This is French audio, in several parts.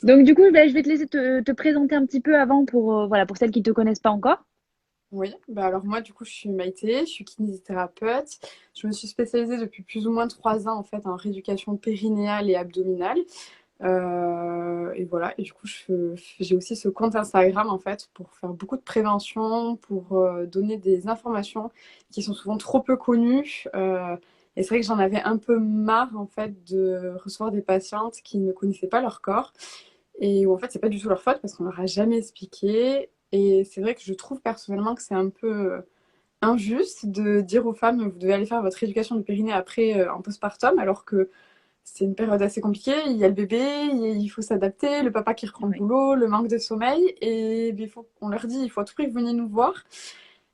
Donc du coup, je vais te laisser te présenter un petit peu avant pour, voilà, pour celles qui te connaissent pas encore. Oui, bah alors moi du coup je suis Maïté, je suis kinésithérapeute. Je me suis spécialisée depuis plus ou moins 3 ans en fait en rééducation périnéale et abdominale. Et voilà, et du coup j'ai aussi ce compte Instagram en fait pour faire beaucoup de prévention, pour donner des informations qui sont souvent trop peu connues. Et c'est vrai que j'en avais un peu marre en fait de recevoir des patientes qui ne connaissaient pas leur corps et où en fait c'est pas du tout leur faute parce qu'on leur a jamais expliqué. Et c'est vrai que je trouve personnellement que c'est un peu injuste de dire aux femmes vous devez aller faire votre éducation du périnée après en postpartum alors que c'est une période assez compliquée. Il y a le bébé, il faut s'adapter, le papa qui reprend le Oui. boulot, le manque de sommeil. Et ben, on leur dit il faut à tout prix que vous veniez nous voir.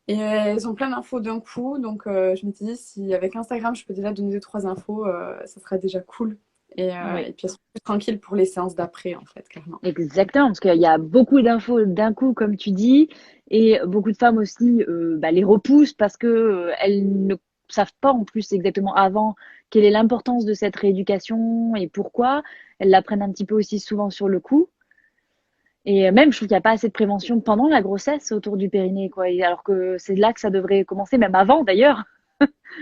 Et elles ont plein d'infos d'un coup. Donc je m'étais dit si avec Instagram je peux déjà donner deux, trois infos, ça serait déjà cool. Oui, Et puis elles sont plus tranquilles pour les séances d'après en fait, clairement. exactement, parce qu'il y a beaucoup d'infos d'un coup, comme tu dis, et beaucoup de femmes aussi les repoussent parce que elles ne savent pas en plus exactement avant quelle est l'importance de cette rééducation et pourquoi. Elles l'apprennent un petit peu aussi souvent sur le coup. Et même, je trouve qu'il n'y a pas assez de prévention pendant la grossesse autour du périnée, quoi. Alors que c'est là que ça devrait commencer, même avant d'ailleurs.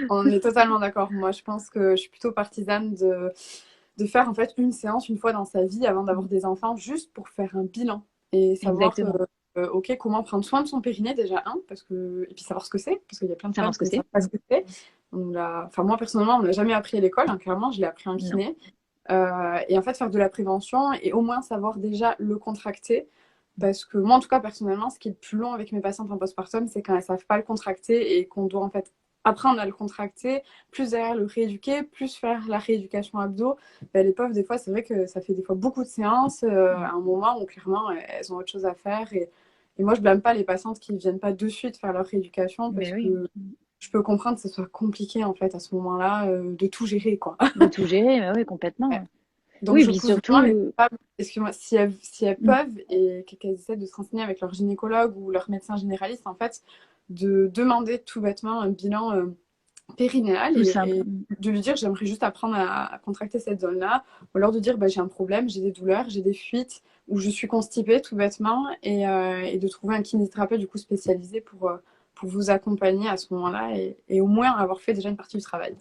On est totalement d'accord. Moi, je pense que je suis plutôt partisane de faire en fait une séance une fois dans sa vie avant d'avoir des enfants, juste pour faire un bilan et savoir, Exactement. ok, comment prendre soin de son périnée déjà, parce que, et puis savoir ce que c'est, parce qu'il y a plein de Savoir femmes ce que qui ne c'est. savent pas ce que c'est. Enfin, moi personnellement, on ne l'a jamais appris à l'école, hein, clairement, je l'ai appris en Non. kiné. Et en fait, faire de la prévention et au moins savoir déjà le contracter. Parce que moi, en tout cas, personnellement, ce qui est le plus long avec mes patientes en postpartum, c'est quand elles ne savent pas le contracter et qu'on doit en fait apprendre à le contracter, plus derrière le rééduquer, plus faire la rééducation abdos. Ben, les pauvres, des fois, c'est vrai que ça fait des fois beaucoup de séances à un moment où clairement elles ont autre chose à faire. Et moi, je blâme pas les patientes qui ne viennent pas de suite faire leur rééducation parce Mais oui, que je peux comprendre que ce soit compliqué en fait à ce moment-là de tout gérer quoi. de tout gérer, mais oui, complètement. Donc, Oui, je puis pousse vraiment les surtout, femmes, excuse-moi, si elles peuvent et qu'elles essaient de se renseigner avec leur gynécologue ou leur médecin généraliste, en fait, de demander tout bêtement un bilan périnéal tout simple. et de lui dire j'aimerais juste apprendre à contracter cette zone-là, ou alors de dire bah, j'ai un problème, j'ai des douleurs, j'ai des fuites, ou je suis constipée tout bêtement, et de trouver un kinésithérapeute du coup spécialisé pour vous accompagner à ce moment-là et au moins avoir fait déjà une partie du travail.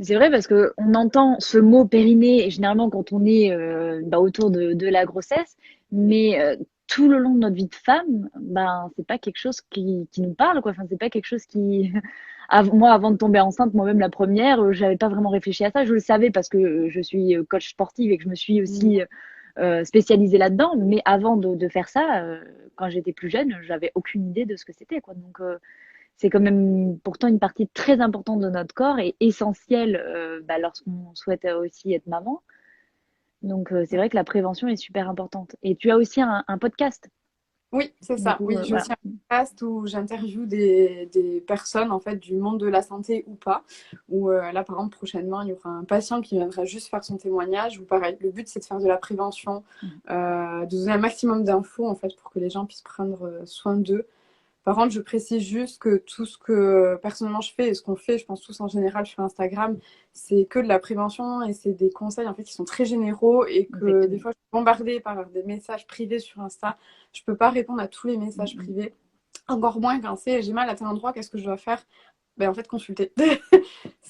C'est vrai parce que on entend ce mot périnée généralement quand on est autour de la grossesse, mais tout le long de notre vie de femme, ben c'est pas quelque chose qui nous parle quoi. Enfin c'est pas quelque chose qui moi avant de tomber enceinte moi-même la première, j'avais pas vraiment réfléchi à ça. Je le savais parce que je suis coach sportive et que je me suis aussi spécialisée là-dedans, mais avant de faire ça, quand j'étais plus jeune, j'avais aucune idée de ce que c'était quoi. Donc c'est quand même pourtant une partie très importante de notre corps et essentielle lorsqu'on souhaite aussi être maman. Donc c'est vrai que la prévention est super importante. Et tu as aussi un podcast, Oui, c'est du ça. coup, Oui, j'ai voilà. aussi un podcast où j'interviewe des personnes en fait du monde de la santé ou pas. Où là, par exemple, prochainement, il y aura un patient qui viendra juste faire son témoignage. Ou pareil, le but c'est de faire de la prévention, de donner un maximum d'infos en fait pour que les gens puissent prendre soin d'eux. Par contre, je précise juste que tout ce que personnellement je fais et ce qu'on fait, je pense tous en général sur Instagram, c'est que de la prévention et c'est des conseils en fait qui sont très généraux et que des Exactement. fois je suis bombardée par des messages privés sur Insta. Je peux pas répondre à tous les messages privés. Encore moins quand c'est j'ai mal à tel endroit, qu'est-ce que je dois faire? Ben, en fait, consulter.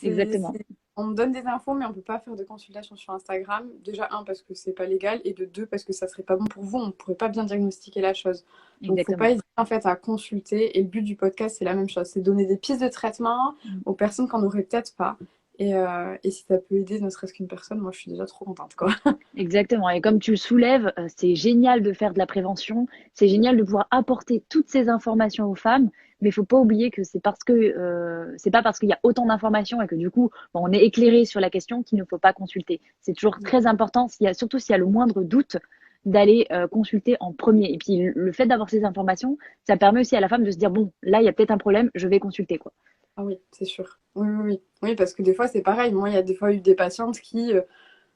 Exactement. On me donne des infos, mais on ne peut pas faire de consultation sur Instagram. Déjà, un, parce que c'est pas légal, et de deux, parce que ça serait pas bon pour vous. On ne pourrait pas bien diagnostiquer la chose. Donc, il ne faut pas Exactement. hésiter en fait à consulter. Et le but du podcast, c'est la même chose. C'est donner des pistes de traitement aux personnes qu'on n'aurait peut-être pas. Et si ça peut aider ne serait-ce qu'une personne, moi, je suis déjà trop contente, quoi. Exactement. Et comme tu le soulèves, c'est génial de faire de la prévention. C'est génial de pouvoir apporter toutes ces informations aux femmes. Mais il faut pas oublier que c'est pas parce qu'il y a autant d'informations et que du coup on est éclairé sur la question qu'il ne faut pas consulter. C'est toujours très important, surtout s'il y a le moindre doute, d'aller consulter en premier. Et puis le fait d'avoir ces informations, ça permet aussi à la femme de se dire bon, là il y a peut-être un problème, je vais consulter quoi. Ah oui, c'est sûr. Oui, oui, oui. Oui, parce que des fois, c'est pareil. Moi, il y a des fois eu des patientes qui,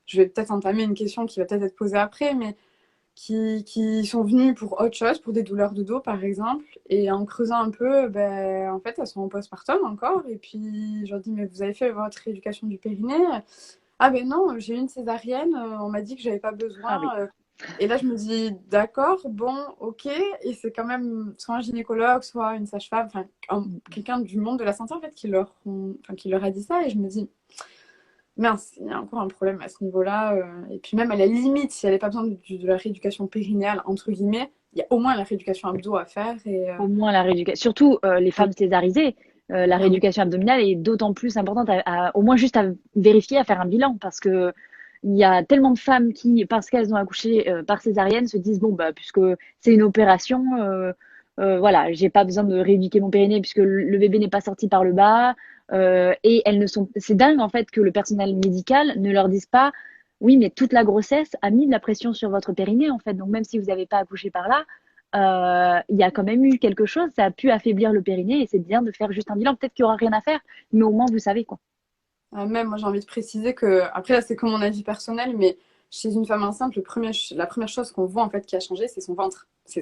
je vais peut-être entamer une question qui va peut-être être posée après, mais qui sont venues pour autre chose, pour des douleurs de dos par exemple. Et en creusant un peu, ben, en fait, elles sont en postpartum encore. Et puis, je leur dis, mais vous avez fait votre rééducation du périnée? Ah ben non, j'ai eu une césarienne, on m'a dit que j'avais pas Ah oui. besoin. Et là, je me dis, d'accord, bon, ok. Et c'est quand même soit un gynécologue, soit une sage-femme, enfin, quelqu'un du monde de la santé, en fait, qui leur a dit ça. Et je me dis, mince, il y a encore un problème à ce niveau-là. Et puis même, à la limite, si elle n'avait pas besoin de la rééducation périnéale, entre guillemets, il y a au moins la rééducation abdo à faire. Au moins la rééducation, surtout les femmes césarisées, la ah oui, rééducation abdominale est d'autant plus importante, au moins juste à vérifier, à faire un bilan, parce que il y a tellement de femmes qui, parce qu'elles ont accouché par césarienne, se disent bon bah puisque c'est une opération, voilà, j'ai pas besoin de rééduquer mon périnée puisque le bébé n'est pas sorti par le bas, et elles ne sont, c'est dingue en fait que le personnel médical ne leur dise pas oui mais toute la grossesse a mis de la pression sur votre périnée en fait, donc même si vous n'avez pas accouché par là il y a quand même eu quelque chose, ça a pu affaiblir le périnée et c'est bien de faire juste un bilan. Peut-être qu'il n'y aura rien à faire, mais au moins vous savez quoi. Même, moi, j'ai envie de préciser que, après, là, c'est que mon avis personnel, mais chez une femme enceinte, la première chose qu'on voit, en fait, qui a changé, c'est son ventre. Mm.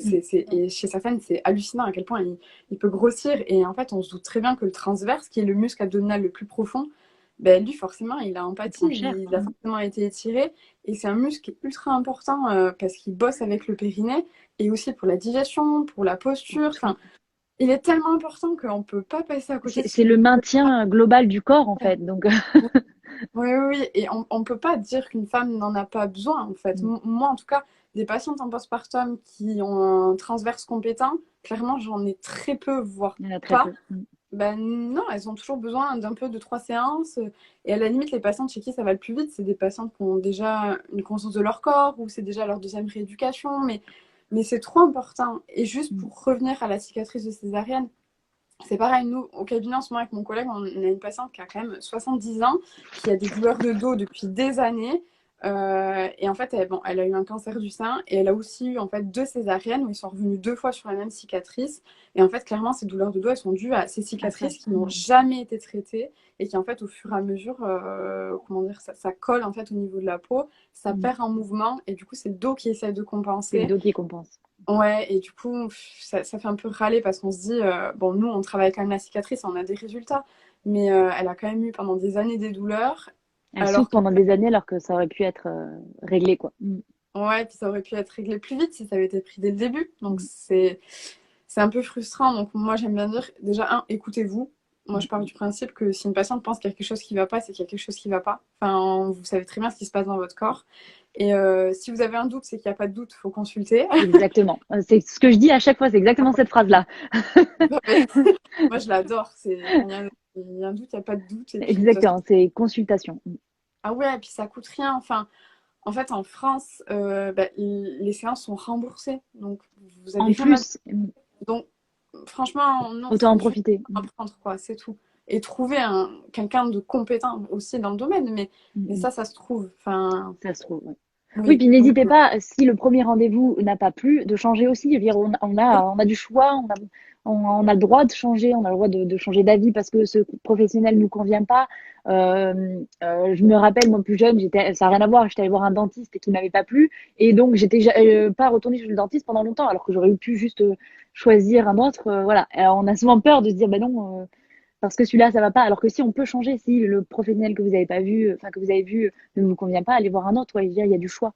Et chez certaines, c'est hallucinant à quel point il peut grossir. Et en fait, on se doute très bien que le transverse, qui est le muscle abdominal le plus profond, ben, lui, forcément, il a Il empathie, prend cher. il a Mm. forcément été étiré. Et c'est un muscle qui est ultra important parce qu'il bosse avec le périnée et aussi pour la digestion, pour la posture. Tout. Enfin, il est tellement important qu'on ne peut pas passer à côté de ce C'est le muscle. maintien global du corps en fait. Donc, Oui, oui, oui. Et on ne peut pas dire qu'une femme n'en a pas besoin, en fait. Moi, en tout cas, des patientes en postpartum qui ont un transverse compétent, clairement, j'en ai très peu, voire il y en a très pas. peu. Mm. Ben non, elles ont toujours besoin d'un peu de 3 séances. Et à la limite, les patientes chez qui ça va le plus vite, c'est des patientes qui ont déjà une conscience de leur corps ou c'est déjà leur deuxième rééducation. Mais c'est trop important. Et juste Mm. pour revenir à la cicatrice de césarienne, c'est pareil, nous, au cabinet, en ce moment, avec mon collègue, on a une patiente qui a quand même 70 ans, qui a des douleurs de dos depuis des années. Et en fait, bon, elle a eu un cancer du sein et elle a aussi eu en fait 2 césariennes où ils sont revenus 2 fois sur la même cicatrice. Et en fait, clairement, ces douleurs de dos, elles sont dues à ces Ah ça. cicatrices qui n'ont jamais été traitées et qui, en fait, au fur et à mesure, comment dire, ça colle en fait au niveau de la peau, ça Mm. perd en mouvement et du coup, c'est le dos qui essaie de C'est le compenser. dos qui compense. Ouais, et du coup, ça fait un peu râler parce qu'on se dit, bon, nous, on travaille quand même la cicatrice, on a des résultats, mais elle a quand même eu pendant des années des douleurs, Elle souffre alors que, pendant des années alors que ça aurait pu être réglé quoi. Mm. ouais, puis ça aurait pu être réglé plus vite si ça avait été pris dès le début. Donc, Mm. c'est un peu frustrant. Donc, moi, j'aime bien dire, déjà, écoutez-vous. Moi, je pars Mm. du principe que si une patiente pense qu'il y a quelque chose qui va pas, c'est qu'il y a quelque chose qui va pas. Enfin, vous savez très bien ce qui se passe dans votre corps. Et si vous avez un doute, c'est qu'il n'y a pas de doute, il faut consulter. Exactement. C'est ce que je dis à chaque fois, c'est exactement cette phrase-là. Moi, je l'adore. C'est quand il y a un doute, il n'y a pas de doute. Et puis, de toute façon, Exactement, c'est consultation. Mm. ah ouais, et puis ça coûte rien. Enfin, en fait, en France, bah, les séances sont remboursées. Donc, vous En avez rien à... plus, mm, Donc, franchement, non, autant en faut juste profiter. Mm. apprendre, quoi. C'est tout. Et trouver quelqu'un de compétent aussi dans le domaine. Mm. Mais Mm. ça se trouve. Enfin, Ça se trouve. Ouais. Oui, oui. puis Donc, n'hésitez pas, si le premier rendez-vous n'a pas plu, de changer aussi. Je veux dire, oui, on a du choix, on a le droit de changer, on a le droit de changer d'avis parce que ce professionnel ne nous convient pas. Je me rappelle, moi plus jeune, ça n'a rien à voir, j'étais allée voir un dentiste qui m'avait pas plu et donc j'étais pas retournée chez le dentiste pendant longtemps alors que j'aurais pu juste choisir un autre. Voilà. Alors, on a souvent peur de se dire, ben non. Parce que celui-là, ça va pas. Alors que si on peut changer, si le professionnel que vous avez pas vu, enfin que vous avez vu ne vous convient pas, allez voir un autre. Ouais, je veux dire, il y a du choix.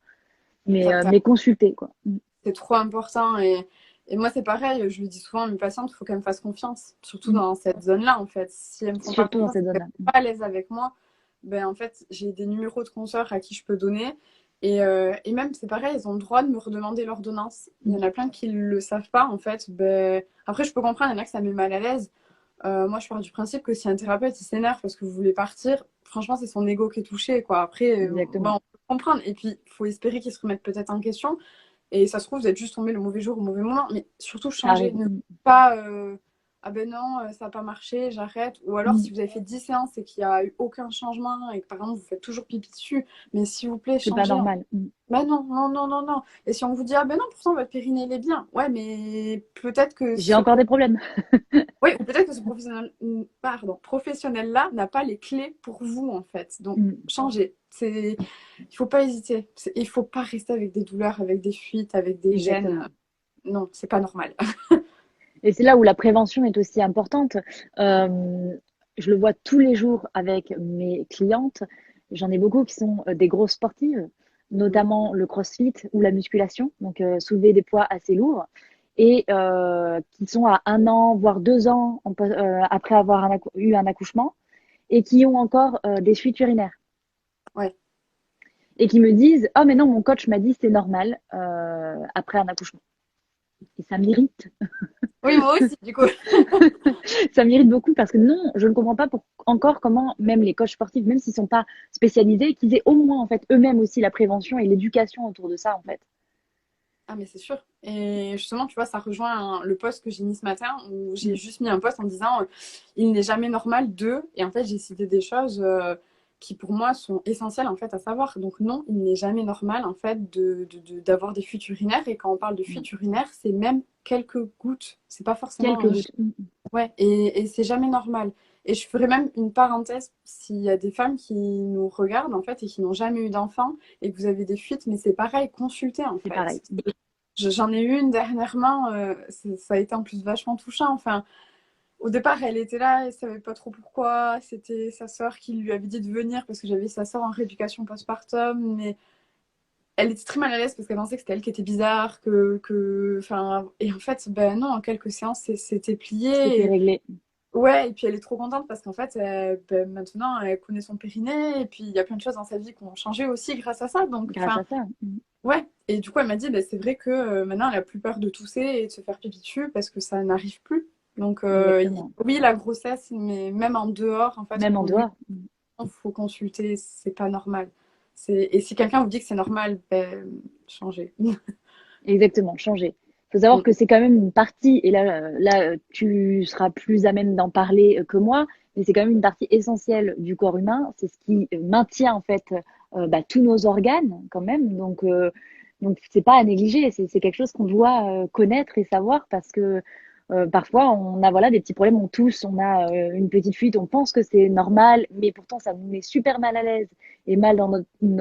exact. Mais consultez, quoi. Mm. C'est trop important. Et moi, c'est pareil, je le dis souvent à mes patientes, il faut qu'elles me fassent confiance, surtout Mm. dans cette zone-là, en fait. Si elles me font pas Surtout dans confiance, cette si elles zone-là. sont pas à l'aise avec moi, ben, en fait, j'ai des numéros de consoeurs à qui je peux donner. Et même, c'est pareil, ils ont le droit de me redemander l'ordonnance. Il y Mm. en a plein qui le savent pas, en fait. Ben... Après, je peux comprendre, il y en a que ça met mal à l'aise. Moi, je pars du principe que si un thérapeute, il s'énerve parce que vous voulez partir, franchement, c'est son ego qui est touché, quoi. Après, bon, Exactement. on peut comprendre. Et puis, il faut espérer qu'il se remette peut-être en question. Et ça se trouve, vous êtes juste tombé le mauvais jour au mauvais moment. Mais surtout, Ça changer. arrive. Ne Mm. pas ah ben non, ça n'a pas marché, j'arrête. Ou alors, Mm. si vous avez fait 10 séances et qu'il n'y a eu aucun changement et que par exemple, vous faites toujours pipi dessus, mais s'il vous plaît, C'est pas changez. normal. Mm. Ben non, non, non, non, non. Et si on vous dit, ah ben non, pourtant votre périnée, il est bien. Ouais, mais peut-être que J'ai encore des problèmes. oui, ou peut-être que ce professionnel-là n'a pas les clés pour vous, en fait. Donc, Mm. changez. Il faut pas hésiter. Il faut pas rester avec des douleurs, avec des fuites, avec des gènes. Exactement. Non, c'est pas normal. Et c'est là où la prévention est aussi importante. Euh, je le vois tous les jours avec mes clientes. J'en ai beaucoup qui sont des grosses sportives. notamment le crossfit ou la musculation, donc soulever des poids assez lourds, et qui sont à 1 an, voire 2 ans après avoir eu un accouchement, et qui ont encore des fuites urinaires. Ouais. Et qui me disent: oh, mais non, mon coach m'a dit c'est normal après un accouchement. Et ça m'irrite. Oui, moi aussi, du coup. Ça m'irrite beaucoup parce que non, je ne comprends pas encore comment même les coachs sportifs, même s'ils ne sont pas spécialisés, qu'ils aient au moins en fait eux-mêmes aussi la prévention et l'éducation autour de ça en fait. Ah, mais c'est sûr. Et justement, tu vois, ça rejoint le post que j'ai mis ce matin où j'ai juste mis un post en disant il n'est jamais normal de. Et en fait, j'ai cité des choses qui pour moi sont essentielles en fait à savoir. Donc, non, il n'est jamais normal en fait d'avoir des fuites urinaires. Et quand on parle de fuites urinaires, c'est même quelques gouttes. C'est pas forcément. Quelques gouttes. Ouais, et c'est jamais normal. Et je ferai même une parenthèse s'il y a des femmes qui nous regardent en fait et qui n'ont jamais eu d'enfant et que vous avez des fuites, mais c'est pareil, consultez en C'est fait. pareil. J'en ai eu une dernièrement, ça a été en plus vachement touchant. Enfin, au départ, elle était là, elle savait pas trop pourquoi. C'était sa sœur qui lui avait dit de venir parce que j'avais sa sœur en rééducation postpartum, mais elle était très mal à l'aise parce qu'elle pensait que c'était elle qui était bizarre, enfin, et en fait, ben non, en quelques séances, c'était plié. C'était réglé Ouais, et puis elle est trop contente parce qu'en fait, ben, maintenant, elle connaît son périnée, et puis il y a plein de choses dans sa vie qui ont changé aussi grâce à ça. Donc, grâce enfin, à ça. ouais. Et du coup, elle m'a dit, ben, c'est vrai que maintenant, elle a plus peur de tousser et de se faire pipi dessus parce que ça n'arrive plus. Donc, Exactement. oui, la grossesse, mais même en dehors, en fait, Même en pour lui, dehors. il faut consulter, c'est pas normal. Et si quelqu'un vous dit que c'est normal, ben, changez. Exactement, changer. Il faut savoir que c'est quand même une partie, et là, tu seras plus à même d'en parler que moi, mais c'est quand même une partie essentielle du corps humain. C'est ce qui maintient en fait bah, tous nos organes quand même. Donc c'est pas à négliger. C'est quelque chose qu'on doit connaître et savoir parce que parfois on a voilà des petits problèmes. On tousse, on a une petite fuite, on pense que c'est normal, mais pourtant ça nous met super mal à l'aise et mal dans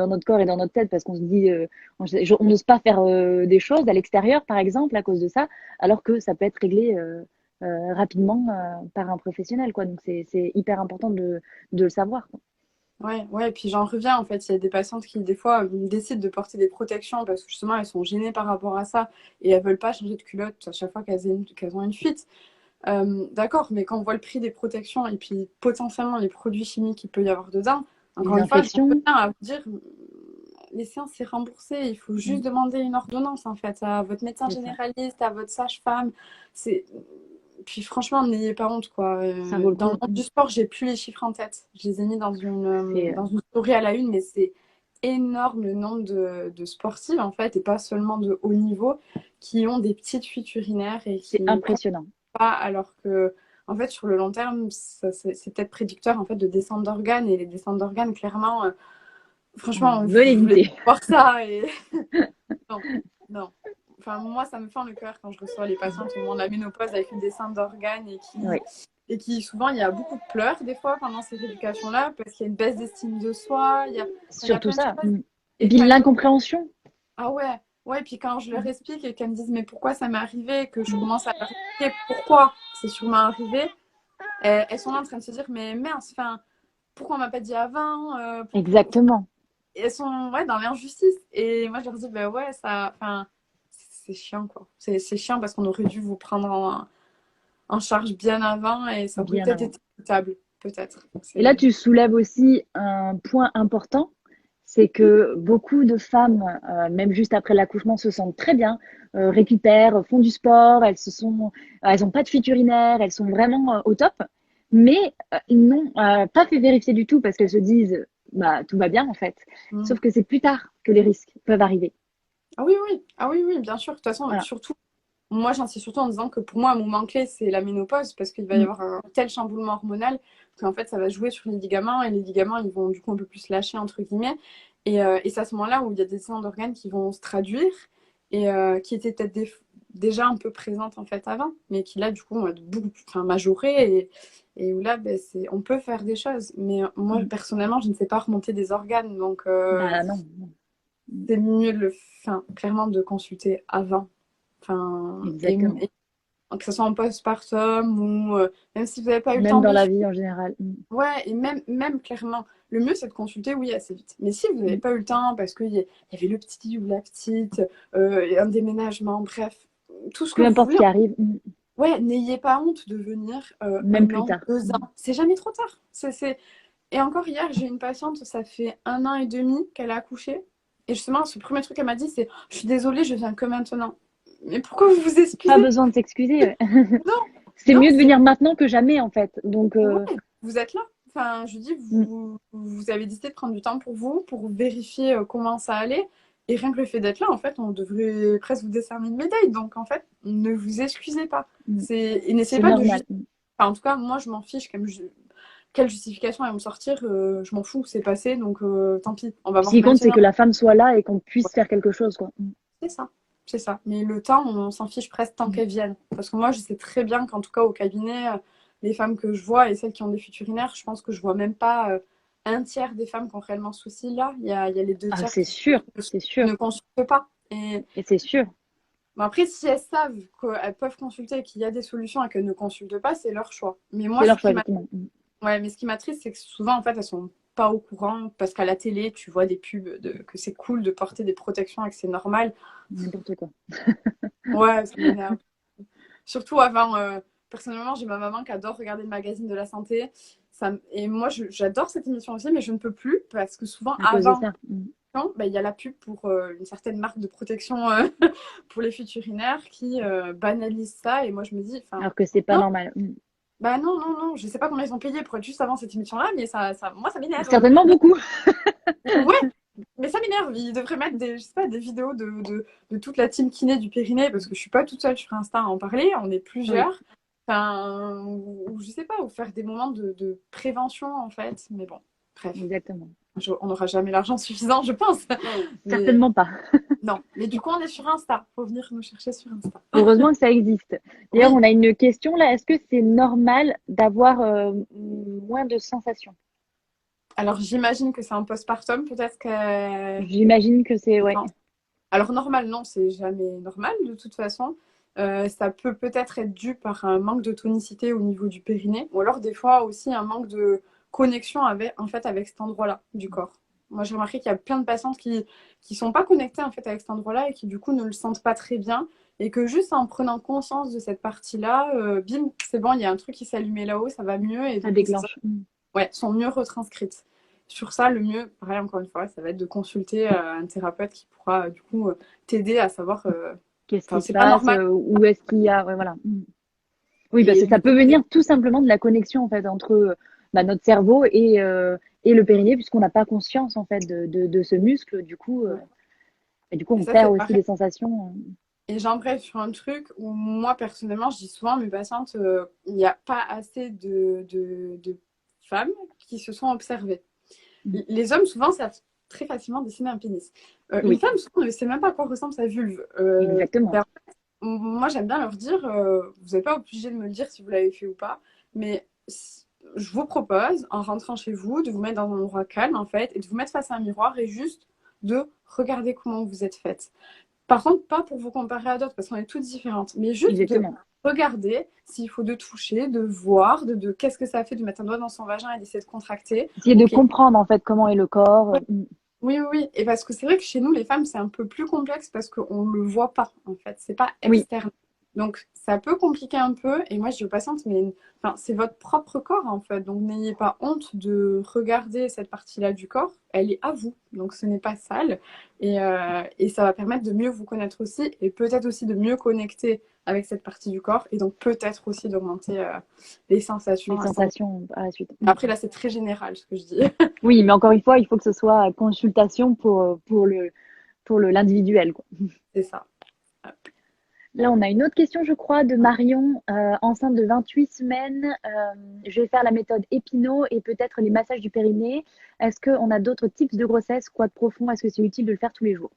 notre corps et dans notre tête parce qu'on se dit on n'ose pas faire des choses à l'extérieur, par exemple, à cause de ça, alors que ça peut être réglé rapidement par un professionnel, quoi. Donc, c'est hyper important de le savoir, quoi. Ouais, ouais, et puis j'en reviens en fait, il y a des patientes qui des fois décident de porter des protections parce que justement elles sont gênées par rapport à ça et elles veulent pas changer de culotte à chaque fois qu'elles ont une fuite. D'accord, mais quand on voit le prix des protections et puis potentiellement les produits chimiques qu'il peut y avoir dedans, encore Les une fois, j'en infections, reviens à vous dire, les séances c'est remboursé, il faut juste demander une ordonnance en fait à votre médecin c'est ça. généraliste, à votre sage-femme. C'est Puis franchement, n'ayez pas honte, quoi. Ça vaut le Dans le coup. monde du sport, j'ai plus les chiffres en tête. Je les ai mis C'est dans une story à la une, mais c'est énorme le nombre de sportifs, en fait, et pas seulement de haut niveau, qui ont des petites fuites urinaires et c'est qui comptent impressionnant. pas, alors que, en fait, sur le long terme, c'est peut-être prédicteur, en fait, de descente d'organes, et les descentes d'organes, clairement, franchement, On veut vous voulez l'éviter. voir ça, et non, non. Enfin, moi, ça me fend le cœur quand je reçois les patientes au moment de la ménopause avec une descente d'organes Oui, et qui, souvent, il y a beaucoup de pleurs des fois pendant ces rééducations-là parce qu'il y a une baisse d'estime de soi, il y a surtout plein de ça. choses. Et Et puis quand elles me disent, l'incompréhension. ah ouais, ouais, puis quand je leur explique et qu'elles me disent, mais pourquoi ça m'est arrivé, que je commence à leur expliquer pourquoi c'est sûrement arrivé, elles sont là en train de se dire, mais mince, enfin, pourquoi on m'a pas dit avant Exactement. elles sont ouais, dans l'injustice. Et moi, je leur dis, ben ouais, ça, enfin, c'est chiant, quoi. C'est chiant parce qu'on aurait dû vous prendre en charge bien avant et ça aurait Bien peut-être avant. été équitable, peut-être. Et là, tu soulèves aussi un point important, c'est que beaucoup de femmes, même juste après l'accouchement, se sentent très bien, récupèrent, font du sport, elles n'ont pas de fuite urinaire, elles sont vraiment au top, mais ils n'ont pas fait vérifier du tout parce qu'elles se disent, bah tout va bien en fait. Mm. Sauf que c'est plus tard que les risques peuvent arriver. Ah oui, oui, ah oui, oui, bien sûr. De toute façon, Voilà. surtout, moi, j'insiste surtout en disant que pour moi, un moment clé, c'est la ménopause parce qu'il va y Mm. avoir un tel chamboulement hormonal qu'en fait, ça va jouer sur les ligaments et les ligaments, ils vont du coup un peu plus lâcher, entre guillemets. Et c'est à ce moment-là où il y a des séances d'organes qui vont se traduire et qui étaient peut-être déjà un peu présentes en fait avant, mais qui là, du coup, ont beaucoup enfin, majorées et où là, ben, on peut faire des choses. Mais moi, Mm. personnellement, je ne sais pas remonter des organes, donc Bah non. Mm. c'est mieux enfin, clairement de consulter avant. Enfin, Exactement. et que ce soit en postpartum ou même si vous n'avez pas eu le Même temps dans de la suivre. vie en général. Mm. Ouais, et même clairement, le mieux, c'est de consulter, oui, assez vite. Mais si vous n'avez pas eu le temps, parce qu'il y avait le petit ou la petite, un déménagement, bref, tout ce que Peu vous importe ce voulez. qui arrive, Ouais, n'ayez pas honte de venir même un plus an, tard. 2 ans. C'est jamais trop tard. Et encore hier, j'ai une patiente, ça fait 1 an et demi qu'elle a accouché. Et justement, ce premier truc qu'elle m'a dit, c'est: je suis désolée, je viens que maintenant. Mais pourquoi vous vous Pas excusez? besoin de s'excuser. Ouais. Non, C'est non, mieux de c'est venir maintenant que jamais, en fait. Donc, ouais, vous êtes là. Enfin, je dis, mm, vous avez décidé de prendre du temps pour vous, pour vérifier comment ça allait. Et rien que le fait d'être là, en fait, on devrait presque vous décerner une médaille. Donc, en fait, ne vous excusez pas. mm, Et n'essayez c'est pas de normal. justifier. Enfin, en tout cas, moi, je m'en fiche. Quelle justification elle va me sortir, je m'en fous, c'est passé, donc tant pis. On va Ce voir qui compte, c'est maintenant. que la femme soit là et qu'on puisse faire quelque chose, quoi. C'est ça, c'est ça. Mais le temps, on s'en fiche presque tant Mm. qu'elles viennent. Parce que moi, je sais très bien qu'en tout cas, au cabinet, les femmes que je vois et celles qui ont des futurinaires, je pense que je vois même pas un tiers des femmes qui ont réellement ce souci-là. Il y a les deux Ah, tiers c'est sûr, c'est qui sûr. ne consultent pas. Et Et c'est sûr. bon, après, si elles savent qu'elles peuvent consulter et qu'il y a des solutions et qu'elles ne consultent pas, c'est leur choix. Mais moi, C'est ce leur choix, qui m'a effectivement. Ouais, mais ce qui m'attriste, c'est que souvent, en fait, elles sont pas au courant parce qu'à la télé, tu vois des pubs que c'est cool de porter des protections et que c'est normal. N'importe quoi. Ouais, ça m'énerve. Surtout avant, personnellement, j'ai ma maman qui adore regarder le magazine de la santé. Et moi, j'adore cette émission aussi, mais je ne peux plus parce que souvent, À cause de avant, ça. il y a la pub pour une certaine marque de protection pour les futurinaires qui banalise ça. Et moi, je me dis, enfin, Alors que c'est pas non, normal. bah non, non, non, je sais pas combien ils ont payé pour être juste avant cette émission-là, mais moi, ça m'énerve. Certainement beaucoup. Ouais, mais ça m'énerve. Ils devraient mettre je sais pas, des vidéos de toute la team kiné du Périnée, parce que je suis pas toute seule sur Insta à en parler, on est Oui, plusieurs. Enfin, ou je sais pas, ou faire des moments de prévention en fait. Mais bon, bref, exactement. on n'aura jamais l'argent suffisant, je pense. Mais Certainement pas. non. Mais du coup, on est sur Insta. Faut venir nous chercher sur Insta. Heureusement que ça existe. D'ailleurs, Oui. on a une question là. Est-ce que c'est normal d'avoir moins de sensations? Alors j'imagine que c'est un postpartum, peut-être que. J'imagine que c'est, ouais. Non. Alors normal, non, c'est jamais normal de toute façon. Ça peut peut-être être dû par un manque de tonicité au niveau du périnée, ou alors des fois aussi un manque de connexion en fait, avec cet endroit-là du corps. Moi, j'ai remarqué qu'il y a plein de patientes qui sont pas connectées en fait avec cet endroit-là et qui du coup ne le sentent pas très bien et que juste en prenant conscience de cette partie-là, bim, c'est bon, il y a un truc qui s'est allumé là-haut, ça va mieux et Ça donc déclenche. ouais, sont mieux retranscrites. Sur ça, le mieux, pareil encore une fois, ça va être de consulter un thérapeute qui pourra du coup t'aider à savoir. Qu'est-ce Enfin, qui se c'est pas passe? normal. Où est-ce qu'il y a? Ouais, voilà. Oui, parce Et que ça du coup, peut venir tout simplement de la connexion en fait entre notre cerveau et le périnée, puisqu'on n'a pas conscience en fait de ce muscle. Et du coup, et on ça perd c'est aussi pareil. des sensations. Et j'embraye sur un truc où moi personnellement, je dis souvent à mes patientes, il n'y a pas assez de femmes qui se sont observées. Les hommes souvent savent très facilement dessiner un pénis. Une Oui, femme souvent ne sait même pas à quoi ressemble sa vulve. exactement. Ben, moi, j'aime bien leur dire, vous n'êtes pas obligé de me le dire si vous l'avez fait ou pas, mais je vous propose, en rentrant chez vous, de vous mettre dans un endroit calme, en fait, et de vous mettre face à un miroir et juste de regarder comment vous êtes faite. Par contre, pas pour vous comparer à d'autres, parce qu'on est toutes différentes, mais juste de Exactement. regarder s'il faut de toucher, de voir, de qu'est-ce que ça fait de mettre un doigt dans son vagin et d'essayer de contracter. Essayer de Ok. comprendre en fait comment est le corps. Ouais. Oui, oui, oui. Et parce que c'est vrai que chez nous, les femmes, c'est un peu plus complexe parce qu'on ne le voit pas, en fait. C'est pas Oui, externe. Donc, ça peut compliquer un peu. Et moi, je dis aux patientes, mais enfin, c'est votre propre corps, en fait. Donc, n'ayez pas honte de regarder cette partie-là du corps. Elle est à vous. Donc, ce n'est pas sale. Et ça va permettre de mieux vous connaître aussi. Et peut-être aussi de mieux connecter avec cette partie du corps. Et donc, peut-être aussi d'augmenter les les sensations à ce moment. sensations à la suite. Après, là, c'est très général, ce que je dis. Oui, mais encore une fois, il faut que ce soit consultation pour l'individuel, quoi. C'est ça. Là, on a une autre question, je crois, de Marion, enceinte de 28 semaines. Je vais faire la méthode Épinot et peut-être les massages du périnée. Est-ce qu'on a d'autres types de grossesse, squat profond? Est-ce que c'est utile de le faire tous les jours?